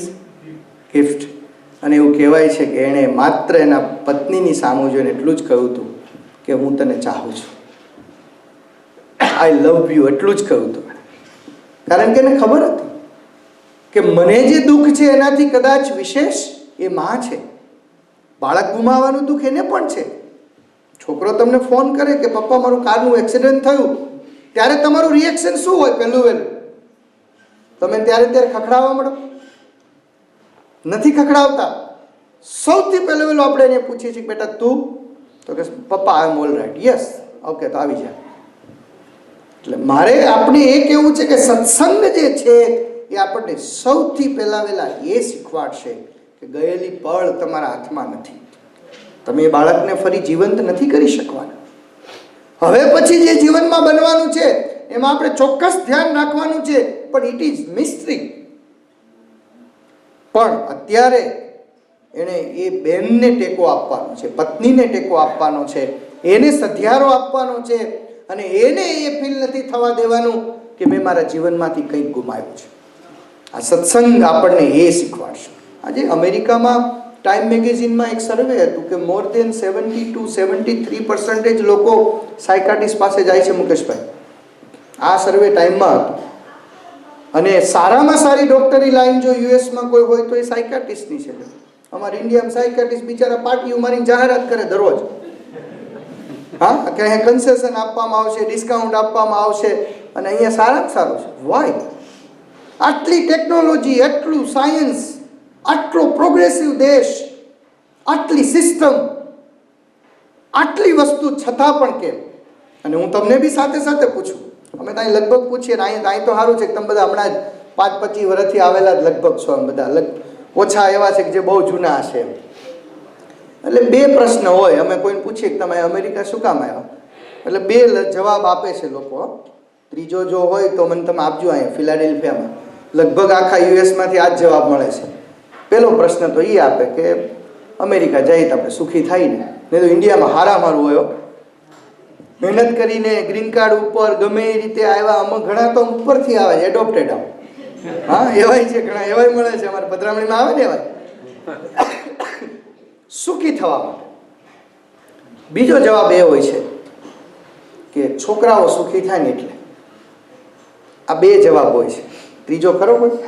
gift. અને એવું કહેવાય છે કે એણે માત્ર એના પત્નીની સામું જોઈને એટલું જ કહ્યું હતું કે હું તને ચાહું છું, આઈ લવ યુ, એટલું જ કહ્યું હતું. કારણ કે એને ખબર હતી કે મને જે દુઃખ છે એનાથી કદાચ વિશેષ એ માં છે. બાળક ગુમાવવાનું દુઃખ એને પણ છે. છોકરો તમને ફોન કરે કે પપ્પા મારું કારનું એક્સિડન્ટ થયું, ત્યારે તમારું રિએક્શન શું હોય? પહેલું તમે ત્યારે ખખડાવવા મળો? નથી ખખડાવતા. સૌથી પહેલું આપણે એને પૂછીએ છીએ, બેટા તું? તો કે પપ્પા આઈ એમ ઓલ રાઈટ. યસ, ઓકે, તો આવી જાય. એટલે મારે આપણે એ કહેવું છે કે સત્સંગ જે છે એ આપણને સૌથી પહેલા એ શીખવાડશે કે ગયેલી પળ તમારા હાથમાં નથી. તમે એ બાળકને ફરી જીવંત નથી કરી શકવાના. હવે પછી જે જીવનમાં બનવાનું છે એમાં આપણે ચોક્કસ ધ્યાન રાખવાનું છે, પણ ઇટ ઇઝ મિસ્ટ્રી. પણ અત્યારે એણે એ બેનને ટેકો આપવાનો છે, પત્નીને ટેકો આપવાનો છે, એને સધિયારો આપવાનો છે અને એને એ ફીલ નથી થવા દેવાનું કે મેં મારા જીવનમાંથી કંઈક ગુમાવ્યું છે. આ સત્સંગ આપણને એ શીખવાડશે. આજે અમેરિકામાં ટાઈમ મેગેઝિનમાં એક સર્વે હતું કે મોર દેન 70 to 73% લોકો સાયકાટ્રિસ્ટ પાસે જાય છે. મુકેશભાઈ, આ સર્વે ટાઈમમાં હતું. અને સારામાં સારી ડોક્ટરી લાઈન જો યુએસમાં કોઈ હોય તો એ સાયકાટ્રિસ્ટની છે. અમારા ઇન્ડિયામાં સાયકાટ્રિસ્ટ બિચારા પાર્ટીઓ મારીને જાહેરાત કરે દરરોજ હા, કે અહીંયા કન્સેશન આપવામાં આવશે, ડિસ્કાઉન્ટ આપવામાં આવશે અને અહીંયા સારામાં સારું છે. વાય? આટલી ટેકનોલોજી, આટલું સાયન્સ, આટલો પ્રોગ્રેસિવ દેશ, આટલી સિસ્ટમ, આટલી વસ્તુ છતાં પણ કેમ? અને હું તમને બી સાથે સાથે પૂછું, અમે ત્યાં લગભગ પૂછીએ, અહીં તો સારું છે કે તમે બધા હમણાં જ 5-25 વર્ષથી આવેલા જ લગભગ છો. એમ બધા ઓછા એવા છે કે જે બહુ જૂના હશે. એટલે 2 પ્રશ્ન હોય, અમે કોઈને પૂછીએ કે તમે અમેરિકા શું કામ આવ્યા, એટલે 2 જવાબ આપે છે લોકો. ત્રીજો જો હોય તો મને તમે આપજો. અહીંયા ફિલાડેલ્ફિયામાં લગભગ આખા યુએસમાંથી આ જ જવાબ મળે છે. પહેલો પ્રશ્ન તો એ આપે કે અમેરિકા જઈએ તો આપણે સુખી થાય ને, નહીં તો ઇન્ડિયામાં હારામારું હોય. મહેનત કરીને ગ્રીન કાર્ડ ઉપર ગમે એ રીતે આવ્યા. અમે ઘણા તો ઉપરથી આવે છે, એડોપ્ટેડ આવ. હા, એવાય છે, ઘણા એવાય મળે છે. અમારે પધરામણીમાં આવે ને એવાય. સુખી થવા માટે. બીજો જવાબ એ હોય છે કે છોકરાઓ સુખી થાય ને એટલે. આ 2 જવાબ હોય છે. ત્રીજો ખરો કોઈ?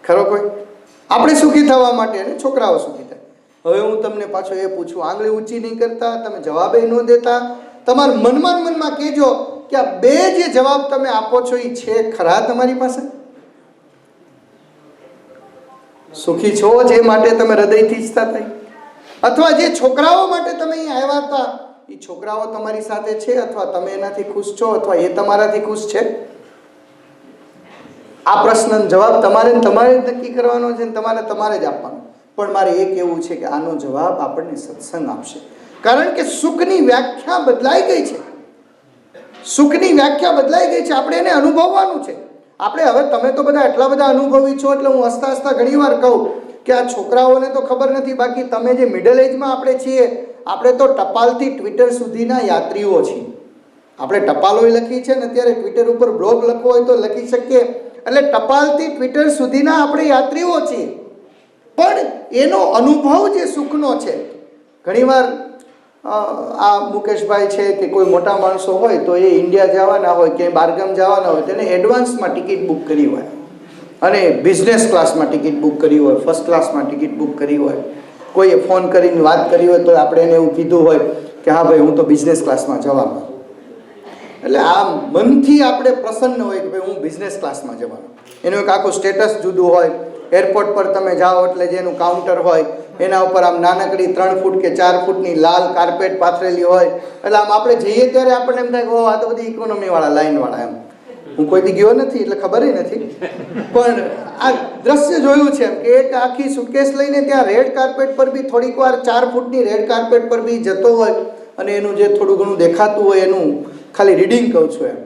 ખરો કોઈ? આપણે સુખી થવા માટે અને છોકરાઓ સુખી થાય. હવે હું તમને પાછો એ પૂછું, આંગળી ઊંચી નહીં કરતા, તમે જવાબ ન દેતા, તમારા મનમાં કહેજો કે આ 2 જે જવાબ તમે આપો છો એ છે ખરા તમારી પાસે? સુખી છો જે માટે તમે હૃદયથી ઈચ્છતા થઈ, અથવા જે છોકરાઓ માટે તમે અહીં આવ્યા હતા એ છોકરાઓ તમારી સાથે છે, અથવા તમે એનાથી ખુશ છો, અથવા એ તમારાથી ખુશ છે? આ પ્રશ્નનો જવાબ તમારે જ નક્કી કરવાનો છે, તમારે જ આપવાનો. પણ મારે એ કહેવું છે કે આનો જવાબ આપણને સત્સંગ આપશે. કારણ કે સુખની વ્યાખ્યા બદલાઈ ગઈ છે. સુખની વ્યાખ્યા બદલાઈ ગઈ છે. આપણે એને અનુભવવાનું છે. આપણે હવે તમે તો બધા એટલા બધા અનુભવી છો એટલે હું હસતા ઘણીવાર કહું કે આ છોકરાઓને તો ખબર નથી, બાકી તમે જે મિડલ એજમાં આપણે છીએ, આપણે તો ટપાલથી ટ્વિટર સુધીના યાત્રીઓ છીએ. આપણે ટપાલોય લખી છે ને અત્યારે ટ્વિટર ઉપર બ્લોગ લખવો હોય તો લખી શકીએ. એટલે ટપાલથી ટ્વિટર સુધીના આપણે યાત્રીઓ છીએ. પણ એનો અનુભવ જે સુખનો છે, ઘણીવાર આ મુકેશભાઈ છે કે કોઈ મોટા માણસો હોય તો એ ઇન્ડિયા જવાના હોય કે બહારગામ જવાના હોય તેને એડવાન્સમાં ટિકિટ બુક કરી હોય, અને બિઝનેસ ક્લાસમાં ટિકિટ બુક કરી હોય, ફર્સ્ટ ક્લાસમાં ટિકિટ બુક કરી હોય. કોઈએ ફોન કરીને વાત કરી હોય તો આપણે એને એવું કીધું હોય કે હા ભાઈ હું તો બિઝનેસ ક્લાસમાં જવાનો. એટલે આ મનથી આપણે પ્રસન્ન હોય કે ભાઈ હું બિઝનેસ ક્લાસમાં જવાનો. એનું એક આખું સ્ટેટસ જુદું હોય. એરપોર્ટ પર તમે જાઓ એટલે જેનું કાઉન્ટર હોય એના ઉપર આમ નાનકડી 3 ફૂટ કે 4 ફૂટની લાલ કાર્પેટ પાથરેલી હોય. એટલે આમ આપણે જઈએ ત્યારે આપણને એમ થાય કે આ તો બધી ઇકોનોમીવાળા, લાઈનવાળા. એમ હું કોઈથી ગયો નથી એટલે ખબર નથી, પણ આ દ્રશ્ય જોયું છે કે એક આખી સુટકેસ લઈને ત્યાં રેડ કાર્પેટ પર બી થોડીક વાર 4 ફૂટની રેડ કાર્પેટ પર બી જતો હોય અને એનું જે થોડું ઘણું દેખાતું હોય એનું ખાલી રીડિંગ કહું છું એમ.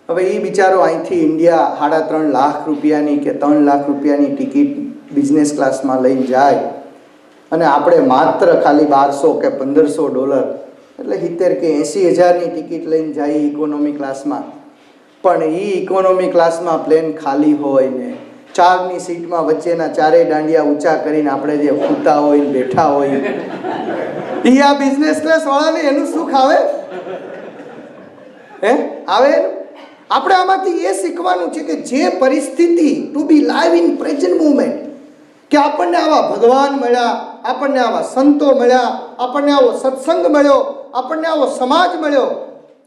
હવે એ બિચારો અહીંથી ઇન્ડિયા 3.5 લાખ રૂપિયાની કે 3 લાખ રૂપિયાની ટિકિટ બિઝનેસ ક્લાસમાં લઈને જાય, અને આપણે માત્ર ખાલી $1200 કે $1500 એટલે 70 કે 80 હજારની ટિકિટ લઈને જાય ઇકોનોમી ક્લાસમાં. પણ એ ઇકોનોમી ક્લાસમાં પ્લેન ખાલી હોય ને 4ની સીટમાં વચ્ચેના 4 દાંડિયા ઊંચા કરીને આપણે જે સૂતા હોય ને બેઠા હોય, એ આ બિઝનેસ ક્લાસ વાળાને એનું સુખ આવે? આવે? આપણે આમાંથી એ શીખવાનું છે કે જે પરિસ્થિતિ, to be live in present moment, કે આપણને આવા ભગવાન મળ્યા, આપણને આવા સંતો મળ્યા, આપણને આવો સત્સંગ મળ્યો, આપણને આવો સમાજ મળ્યો,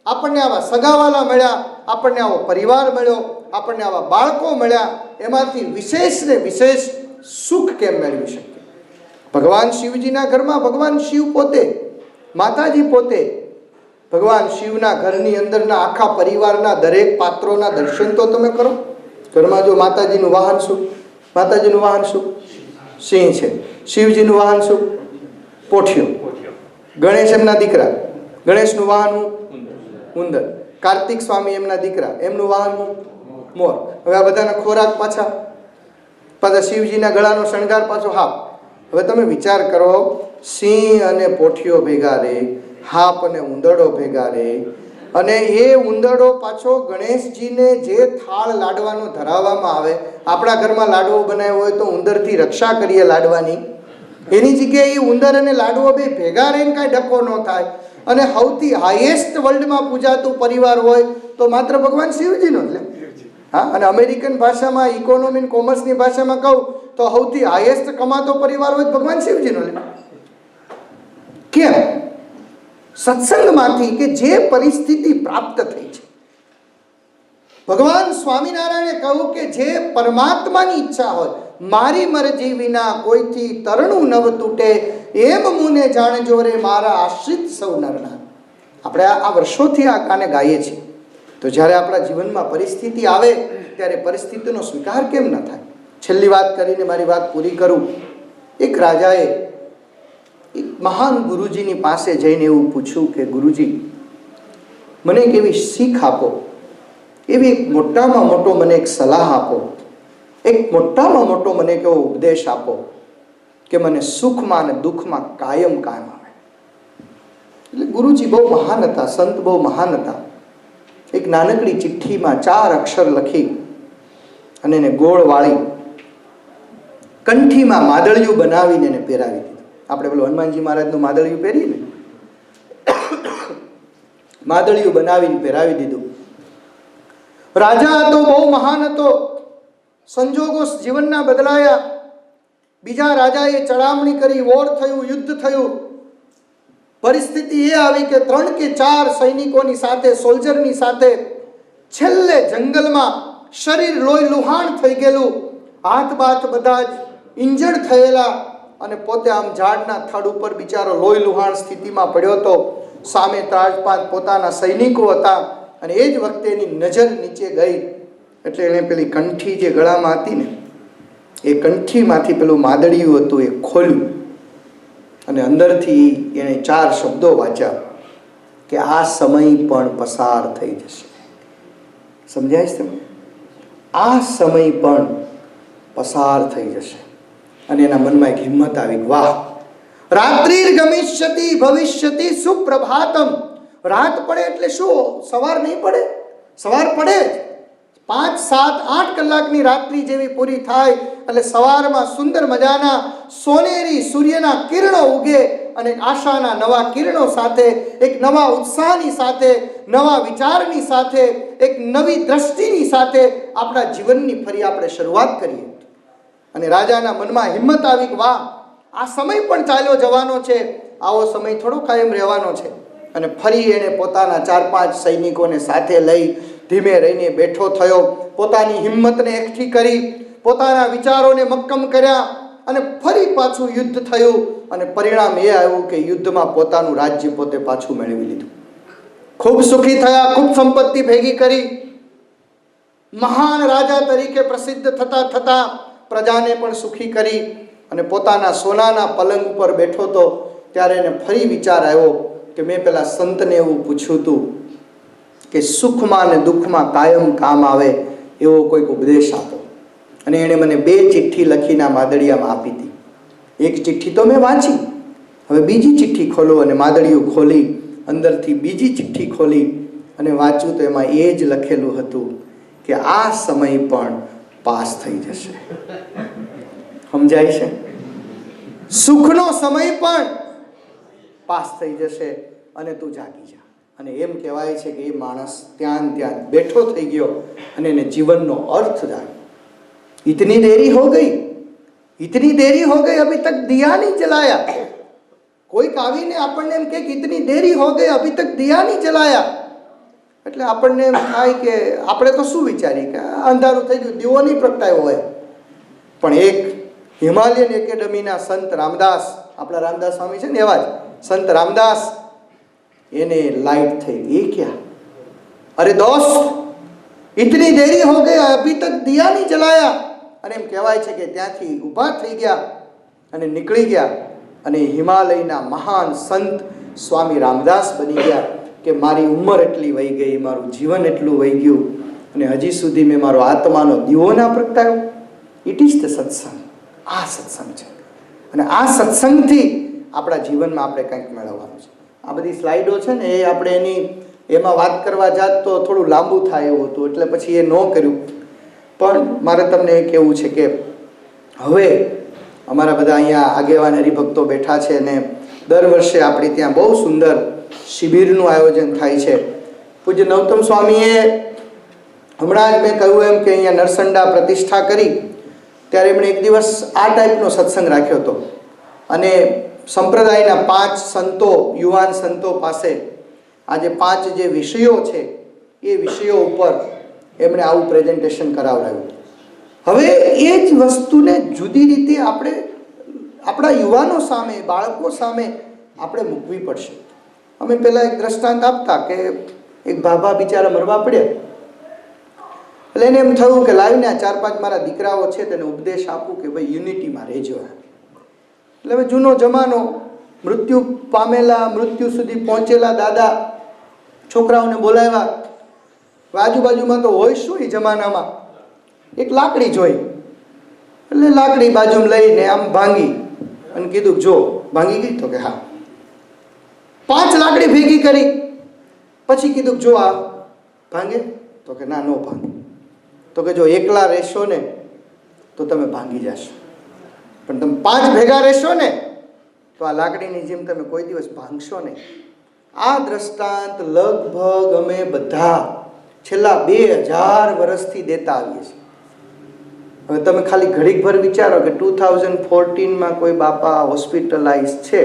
આપણને આવા સગાવાલા મળ્યા, આપણને આવો પરિવાર મળ્યો, આપણને આવા બાળકો મળ્યા, એમાંથી વિશેષ ને વિશેષ સુખ કેમ મેળવી શકીએ? ભગવાન શિવજીના ઘરમાં ભગવાન શિવ પોતે, માતાજી પોતે, ભગવાન શિવના ઘરની અંદરના આખા પરિવારના દરેક પાત્રોના દર્શન તો તમે કરો. ઘરમાં જો માતાજીનું વાહન શું? માતાજીનું વાહન શું? સિંહ છે. શિવજીનું વાહન શું? પોઠિયો. ગણેશ એમના દીકરા, ગણેશનું વાહન ઉંદર. કાર્તિક સ્વામી એમના દીકરા, એમનું વાહન મોર. હવે આ બધાના ખોરાક પાછા શિવજીના ગળાનો શણગાર પાછો હાપ. હવે તમે વિચાર કરો, સિંહ અને પોઠિયો ભેગા રહે, હાપ અને ઉંદરડો ભેગા રહે, અને એ ઉંદરડો પાછો ગણેશજીને જે થાળ લાડવાનો ધરાવવામાં આવે, આપણા ઘરમાં લાડવો બનાવ્યો હોય તો ઉંદરથી રક્ષા કરીએ લાડવાની, એની જગ્યાએ એ ઉંદર અને લાડવો બે ભેગા રહીને કાંઈ ડખો ન થાય. અને સૌથી હાઈએસ્ટ વર્લ્ડમાં પૂજાતું પરિવાર હોય તો માત્ર ભગવાન શિવજીનો જ લે. હા, અને અમેરિકન ભાષામાં, ઇકોનોમી કોમર્સની ભાષામાં કહું તો સૌથી હાઈએસ્ટ કમાતો પરિવાર હોય ભગવાન શિવજીનો લે. કેમ? સત્સંગમાંથી કે જે પરિસ્થિતિ પ્રાપ્ત થઈ છે. ભગવાન સ્વામિનારાયણે કહ્યું કે જે પરમાત્માની ઈચ્છા હોય, મારી મરજી વિના કોઈથી તરણું નવ તૂટે, એમ મુને જાણજો રે મારા આશ્રિત સૌ નરના. આપણે આ વર્ષોથી આ ગાને ગાઈએ છીએ. તો જ્યારે આપણા જીવનમાં પરિસ્થિતિ આવે ત્યારે પરિસ્થિતિનો સ્વીકાર કેમ ન થાય? છેલ્લી વાત કરીને મારી વાત પૂરી કરું. એક રાજાએ એક મહાન ગુરુજીની પાસે જઈને એવું પૂછ્યું કે ગુરુજી, મને એક એવી શીખ આપો, એવી એક મોટામાં મોટો મને એક સલાહ આપો, એક મોટામાં મોટો મને એક એવો ઉપદેશ આપો કે મને સુખમાં અને દુઃખમાં કાયમ કામ આવે. એટલે ગુરુજી બહુ મહાન હતા, સંત બહુ મહાન હતા. એક નાનકડી ચિઠ્ઠીમાં 4 અક્ષર લખી અને એને ગોળ વાળી કંઠીમાં માદળિયું બનાવીને એને પહેરાવી દીધું. આપણે પેલું હનુમાનજી મહારાજનું માદળિયું પહેરીએ ને, માદળિયું બનાવીને પહેરાવી દીધું. રાજા હતો, બહુ મહાન હતો. સંજોગો જીવનના બદલાયા. બીજા રાજાએ ચડામણી કરી, વોર થયું, યુદ્ધ થયું. પરિસ્થિતિ એ આવી કે 3 કે 4 સૈનિકોની સાથે, સોલ્જરની સાથે છેલ્લે જંગલમાં શરીર લોહી લુહાણ થઈ ગયેલું, હાથ બાથ બધા જ ઇન્જર્ડ થયેલા, અને પોતે આમ ઝાડના થડ ઉપર બિચારો લોહી લુહાણ સ્થિતિમાં પડ્યો હતો. સામે 3-5 પોતાના સૈનિકો હતા. અને એ જ વખતે એની નજર નીચે ગઈ એટલે એણે પેલી કંઠી જે ગળામાં હતી ને, એ કંઠીમાંથી પેલું માદળિયું હતું એ ખોલ્યું અને અંદરથી એણે 4 શબ્દો વાંચ્યા કે આ સમય પણ પસાર થઈ જશે. સમજાય છે તમને? આ સમય પણ પસાર થઈ જશે. અને એના મનમાં એક હિંમત આવી, વાહ, રાત્રિર ગમિષ્યતિ ભવિષ્યતિ સુપ્રભાતમ. રાત પડે એટલે શું? સવાર નહીં પડે? સવાર પડે જ. 5, 7, 8 કલાકની રાત્રિ જેવી પૂરી થાય એટલે સવારમાં સુંદર મજાના સોનેરી સૂર્યના કિરણો ઉગે અને આશાના નવા કિરણો સાથે, એક નવા ઉત્સાહની સાથે, નવા વિચારની સાથે, એક નવી દ્રષ્ટિની સાથે આપણા જીવનની ફરી આપણે શરૂઆત કરીએ. અને રાજાના મનમાં હિંમત આવી, વાહ, આ સમય પણ ચાલ્યો જવાનો છે, આવો સમય થોડો કાયમ રહેવાનો છે. અને ફરી એણે પોતાના 4-5 સૈનિકોને સાથે લઈ ધીમે રહીને બેઠો થયો. પોતાની હિંમતને એકઠી કરી, પોતાના વિચારોને મક્કમ કર્યા અને ફરી પાછું યુદ્ધ થયું. અને પરિણામ એ આવ્યું કે યુદ્ધમાં પોતાનું રાજ્ય પોતે પાછું મેળવી લીધું. ખૂબ સુખી થયા, ખૂબ સંપત્તિ ભેગી કરી. મહાન રાજા તરીકે પ્રસિદ્ધ થતા થતા પ્રજાને પણ સુખી કરી. અને પોતાના સોનાના પલંગ ઉપર બેઠો હતો ત્યારે એને ફરી વિચાર આવ્યો કે મેં પેલા સંતને એવું પૂછ્યું હતું કે સુખમાં અને દુઃખમાં કાયમ કામ આવે એવો કોઈક ઉપદેશ આપો. અને એણે મને 2 ચિઠ્ઠી લખીને આ માદળિયામાં આપી હતી. એક ચિઠ્ઠી તો મેં વાંચી, હવે બીજી ચિઠ્ઠી ખોલું અને માદળિયું ખોલી અંદરથી બીજી ચિઠ્ઠી ખોલી અને વાંચ્યું તો એમાં એ જ લખેલું હતું કે આ સમય પણ પાસ થઈ જશે. સમજાય છે? સુખનો સમય પણ પાસ થઈ જશે અને તું જાગી જા. અને એમ કહેવાય છે કે એ માણસ ત્યાં બેઠો થઈ ગયો અને એને જીવનનો અર્થ જાગ્યો. इतनी देरी हो गई, इतनी देरी हो गई, अभी तक दिया नहीं जलाया. કોઈક આવીને આપણને એમ કે इतनी देरी हो गई, अभी तक दिया नहीं जलाया. એટલે આપણને એમ થાય કે આપણે તો શું વિચારી કે અંધારું થઈ ગયું, દીવો નહીં પ્રગટાયો હોય. પણ એક હિમાલયન એકેડમીના સંત રામદાસ, આપણા રામદાસ સ્વામી છે ને એવા જ સંત રામદાસ, એને લાઈટ થઈ ગઈ. એ ક્યાં? અરે દોસ્ત, इतनी देरी हो गई, अभी तक दिया नहीं जलाया. અને એમ કહેવાય છે કે ત્યાંથી ઊભા થઈ ગયા અને નીકળી ગયા અને હિમાલયના મહાન સંત સ્વામી રામદાસ બની ગયા કે મારી ઉંમર એટલી વહી ગઈ, મારું જીવન એટલું વહી ગયું અને હજી સુધી મેં મારો આત્માનો દીવો ના પ્રગટાયો. ઇટ ઇઝ ધ સત્સંગ. આ સત્સંગ છે. અને આ સત્સંગથી આપણા જીવનમાં આપણે કંઈક મેળવવાનું છે. આ બધી સ્લાઇડો છે ને, એ આપણે એમાં વાત કરવા જાત તો થોડું લાંબુ થાય એવું હતું, એટલે પછી એ ન કર્યું. પણ મારે તમને એ કહેવું છે કે હવે અમારા બધા અહીંયા આગેવાન હરિભક્તો બેઠા છે અને દર વર્ષે આપણે ત્યાં બહુ સુંદર શિબિરનું આયોજન થાય છે. પૂજ્ય નવતમ સ્વામીએ હમણાં જ મેં કહ્યું એમ કે અહીંયા નરસંડા પ્રતિષ્ઠા કરી ત્યારે એમણે એક દિવસ આ ટાઈપનો સત્સંગ રાખ્યો હતો. અને સંપ્રદાયના 5 સંતો, યુવાન સંતો પાસે આજે 5 જે વિષયો છે એ વિષયો ઉપર એમણે આવું પ્રેઝન્ટેશન કરાવડાવ્યું. હવે એ જ વસ્તુને જુદી રીતે આપણે આપણા યુવાનો સામે, બાળકો સામે આપણે મૂકવી પડશે. અમે પહેલાં એક દ્રષ્ટાંત આપતા કે એક ભાભા બિચારા મરવા પડ્યા, એટલે એને એમ થયું કે લાવીને આ 4-5 મારા દીકરાઓ છે તેને ઉપદેશ આપું કે ભાઈ યુનિટીમાં રહેજો. એટલે હવે જૂનો જમાનો, મૃત્યુ પામેલા, મૃત્યુ સુધી પહોંચેલા દાદા છોકરાઓને બોલાવ્યા. આજુબાજુમાં તો હોય શું એ જમાનામાં, એક લાકડી જોઈ, એટલે લાકડી બાજુમાં લઈને આમ ભાંગી અને કીધું જો ભાંગી ગઈ, તો કે હા. 5 લાકડી ભેગી કરી, પછી કીધું જો આ ભાંગે, તો કે ના, નો ભાંગે. તો કે જો એકલા રહેશો ને તો તમે ભાંગી જશો, પણ તમે 5 ભેગા રહેશો ને તો આ લાકડીની જેમ તમે કોઈ દિવસ ભાંગશો નહીં. આ દ્રષ્ટાંત લગભગ અમે બધા છેલ્લા 2000 વર્ષથી દેતા આવીએ છીએ. હવે તમે ખાલી ઘડીકભર વિચારો કે 2014માં કોઈ બાપા હોસ્પિટલાઇઝ છે.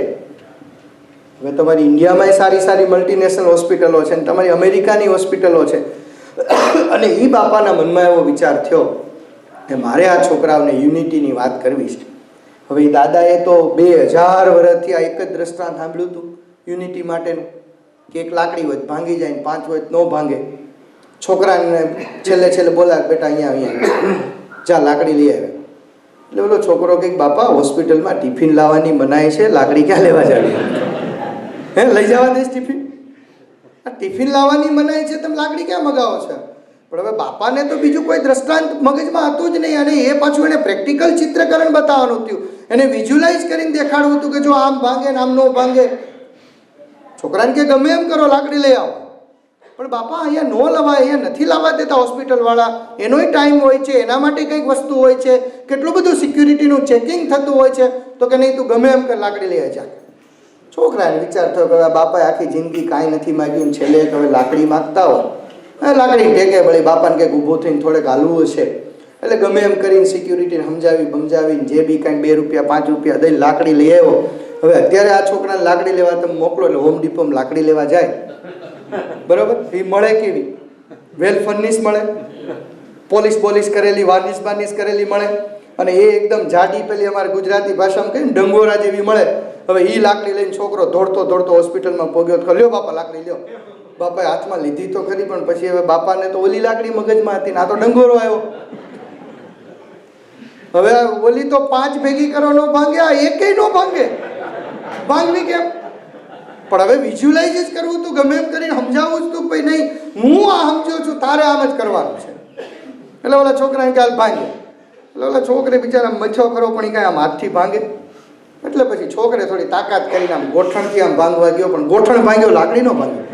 હવે તમારી ઇન્ડિયામાં સારી સારી મલ્ટીનેશનલ હોસ્પિટલો છે અને તમારી અમેરિકાની હોસ્પિટલો છે, અને એ બાપાના મનમાં એવો વિચાર થયો કે મારે આ છોકરાઓને યુનિટીની વાત કરવી છે. હવે એ દાદાએ તો 2000 વર્ષથી આ એક જ દ્રષ્ટાંત સાંભળ્યું હતું યુનિટી માટેનું, કે એક લાકડી હોય ભાંગી જાય, 5 હોય ન ભાંગે. છોકરાને છેલ્લે બોલાવે, બેટા અહીંયા જા લાકડી લઈ આવે. એટલે બોલો છોકરો કંઈક બાપા હોસ્પિટલમાં ટિફિન લાવવાની મનાય છે, લાકડી ક્યાં લેવા જાવી? હે, લઈ જવા દઈશ ટિફિન? આ ટિફિન લાવવાની મનાય છે, તમે લાકડી ક્યાં મગાવો છો? પણ હવે બાપાને તો બીજું કોઈ દ્રષ્ટાંત મગજમાં હતું જ નહીં, અને એ પાછું એને પ્રેક્ટિકલ ચિત્રકરણ બતાવવાનું હતું, એને વિઝ્યુલાઇઝ કરીને દેખાડવું હતું કે જો આમ ભાંગે ને આમ ન ભાંગે. છોકરાને કે ગમે એમ કરો, લાકડી લઈ આવો. પણ બાપા અહીંયા ન લવાય, અહીંયા નથી લાવવા દેતા હોસ્પિટલવાળા, એનોય ટાઈમ હોય છે, એના માટે કંઈક વસ્તુ હોય છે, કેટલું બધું સિક્યુરિટીનું ચેકિંગ થતું હોય છે. તો કે નહીં, તું ગમે એમ કર, લાકડી લઈ જા. છોકરાને વિચાર થયો કે બાપાએ આખી જિંદગી કાંઈ નથી માગ્યું, છેલ્લે હવે લાકડી માગતા હોય, લાકડી ટેકે વળી બાપાને કંઈક ઊભું થઈને થોડેક હાલવું હશે, એટલે ગમે એમ કરીને સિક્યુરિટીને સમજાવીને જે બી કાંઈ 2 રૂપિયા 5 રૂપિયા દઈને લાકડી લઈ આવ્યો. હવે અત્યારે આ છોકરાને લાકડી લેવા તમે મોકલો એટલે હોમ ડિપોમાં લાકડી લેવા જાય, બરાબર? એ મળે કેવી? વેલ ફર્નિશ મળે, પોલિશ કરેલી, વાર્નિશ કરેલી મળે, અને એ એકદમ જાડી પેલી અમારે ગુજરાતી ભાષામાં કહીને ડંગોરા જેવી મળે. હવે એ લાકડી લઈને છોકરો દોડતો હોસ્પિટલમાં પહોંચ્યો, તો લ્યો બાપા લાકડી લ્યો. બાપાએ હાથમાં લીધી તો ખરી, પણ પછી હવે બાપાને તો ઓલી લાકડી મગજમાં હતી ને આ તો ડંગોરો આવ્યો. હવે ઓલી તો 5 ભેગી કરો નો ભાંગે, આ એકેય નો ભાંગે. ભાંગવી કેમ? પણ હવે વિઝ્યુલાઇઝ જ કરવું તું, ગમે એમ કરીને સમજાવવું જ તું, ભાઈ નહીં હું આ સમજ્યો છું, તારે આમ જ કરવાનું છે. એટલે ઓલા છોકરાને કે હાલ ભાંગે. એટલે ઓલા છોકરે બિચારા મચ્છો કરો, પણ એ કાંઈ આમ હાથથી ભાંગે. એટલે પછી છોકરે થોડી તાકાત કરીને આમ ગોઠણથી આમ ભાંગવા ગયો, પણ ગોઠણ ભાંગ્યો, લાકડી નો ભાંગ્યો.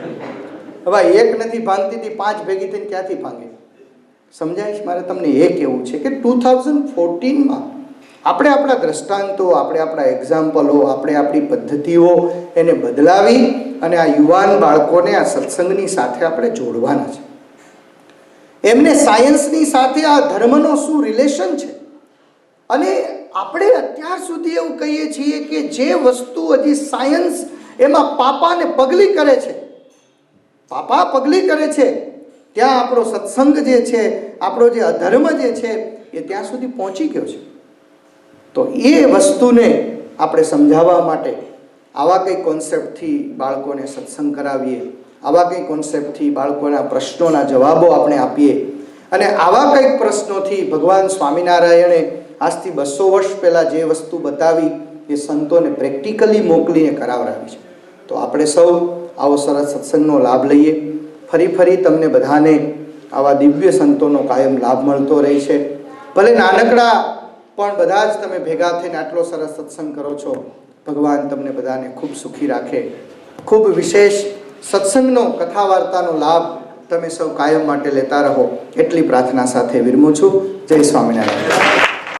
હવે એક નથી ભાંગતી હતી, 5 ભેગી થઈને ક્યાંથી ભાંગે? સમજાય છે? મારે તમને એ કહેવું છે કે 2014માં આપણે આપણા દ્રષ્ટાંતો, આપણે આપણા એક્ઝામ્પલો, આપણે આપણી પદ્ધતિઓ એને બદલાવી અને આ યુવાન બાળકોને આ સત્સંગની સાથે આપણે જોડવાના છે. એમને સાયન્સની સાથે આ ધર્મનો શું રિલેશન છે? અને આપણે અત્યાર સુધી એવું કહીએ છીએ કે જે વસ્તુ હજી સાયન્સ એમાં પાપાને પગલી કરે છે, પાપા પગલી કરે છે, ત્યાં આપણો સત્સંગ જે છે, આપણો જે અધર્મ જે છે એ ત્યાં સુધી પહોંચી ગયો છે. તો એ વસ્તુને આપણે સમજાવવા માટે આવા કંઈ કોન્સેપ્ટથી બાળકોને સત્સંગ કરાવીએ, આવા કંઈ કોન્સેપ્ટથી બાળકોના પ્રશ્નોના જવાબો આપણે આપીએ, અને આવા કંઈક પ્રશ્નોથી ભગવાન સ્વામિનારાયણે આજથી 200 વર્ષ પહેલાં જે વસ્તુ બતાવી એ સંતોને પ્રેક્ટિકલી મોકલીને કરાવડાવી છે. તો આપણે સૌ આવો સરસ સત્સંગનો લાભ લઈએ. ફરી તમને બધાને આવા દિવ્ય સંતોનો કાયમ લાભ મળતો રહે છે. ભલે નાનકડા પણ બધા જ તમે ભેગા થઈને આટલો સરસ સત્સંગ કરો છો. ભગવાન તમને બધાને ખૂબ સુખી રાખે. ખૂબ વિશેષ સત્સંગનો કથા વાર્તાનો લાભ તમે સૌ કાયમ માટે લેતા રહો, એટલી પ્રાર્થના સાથે વિરમું છું. જય સ્વામિનારાયણ.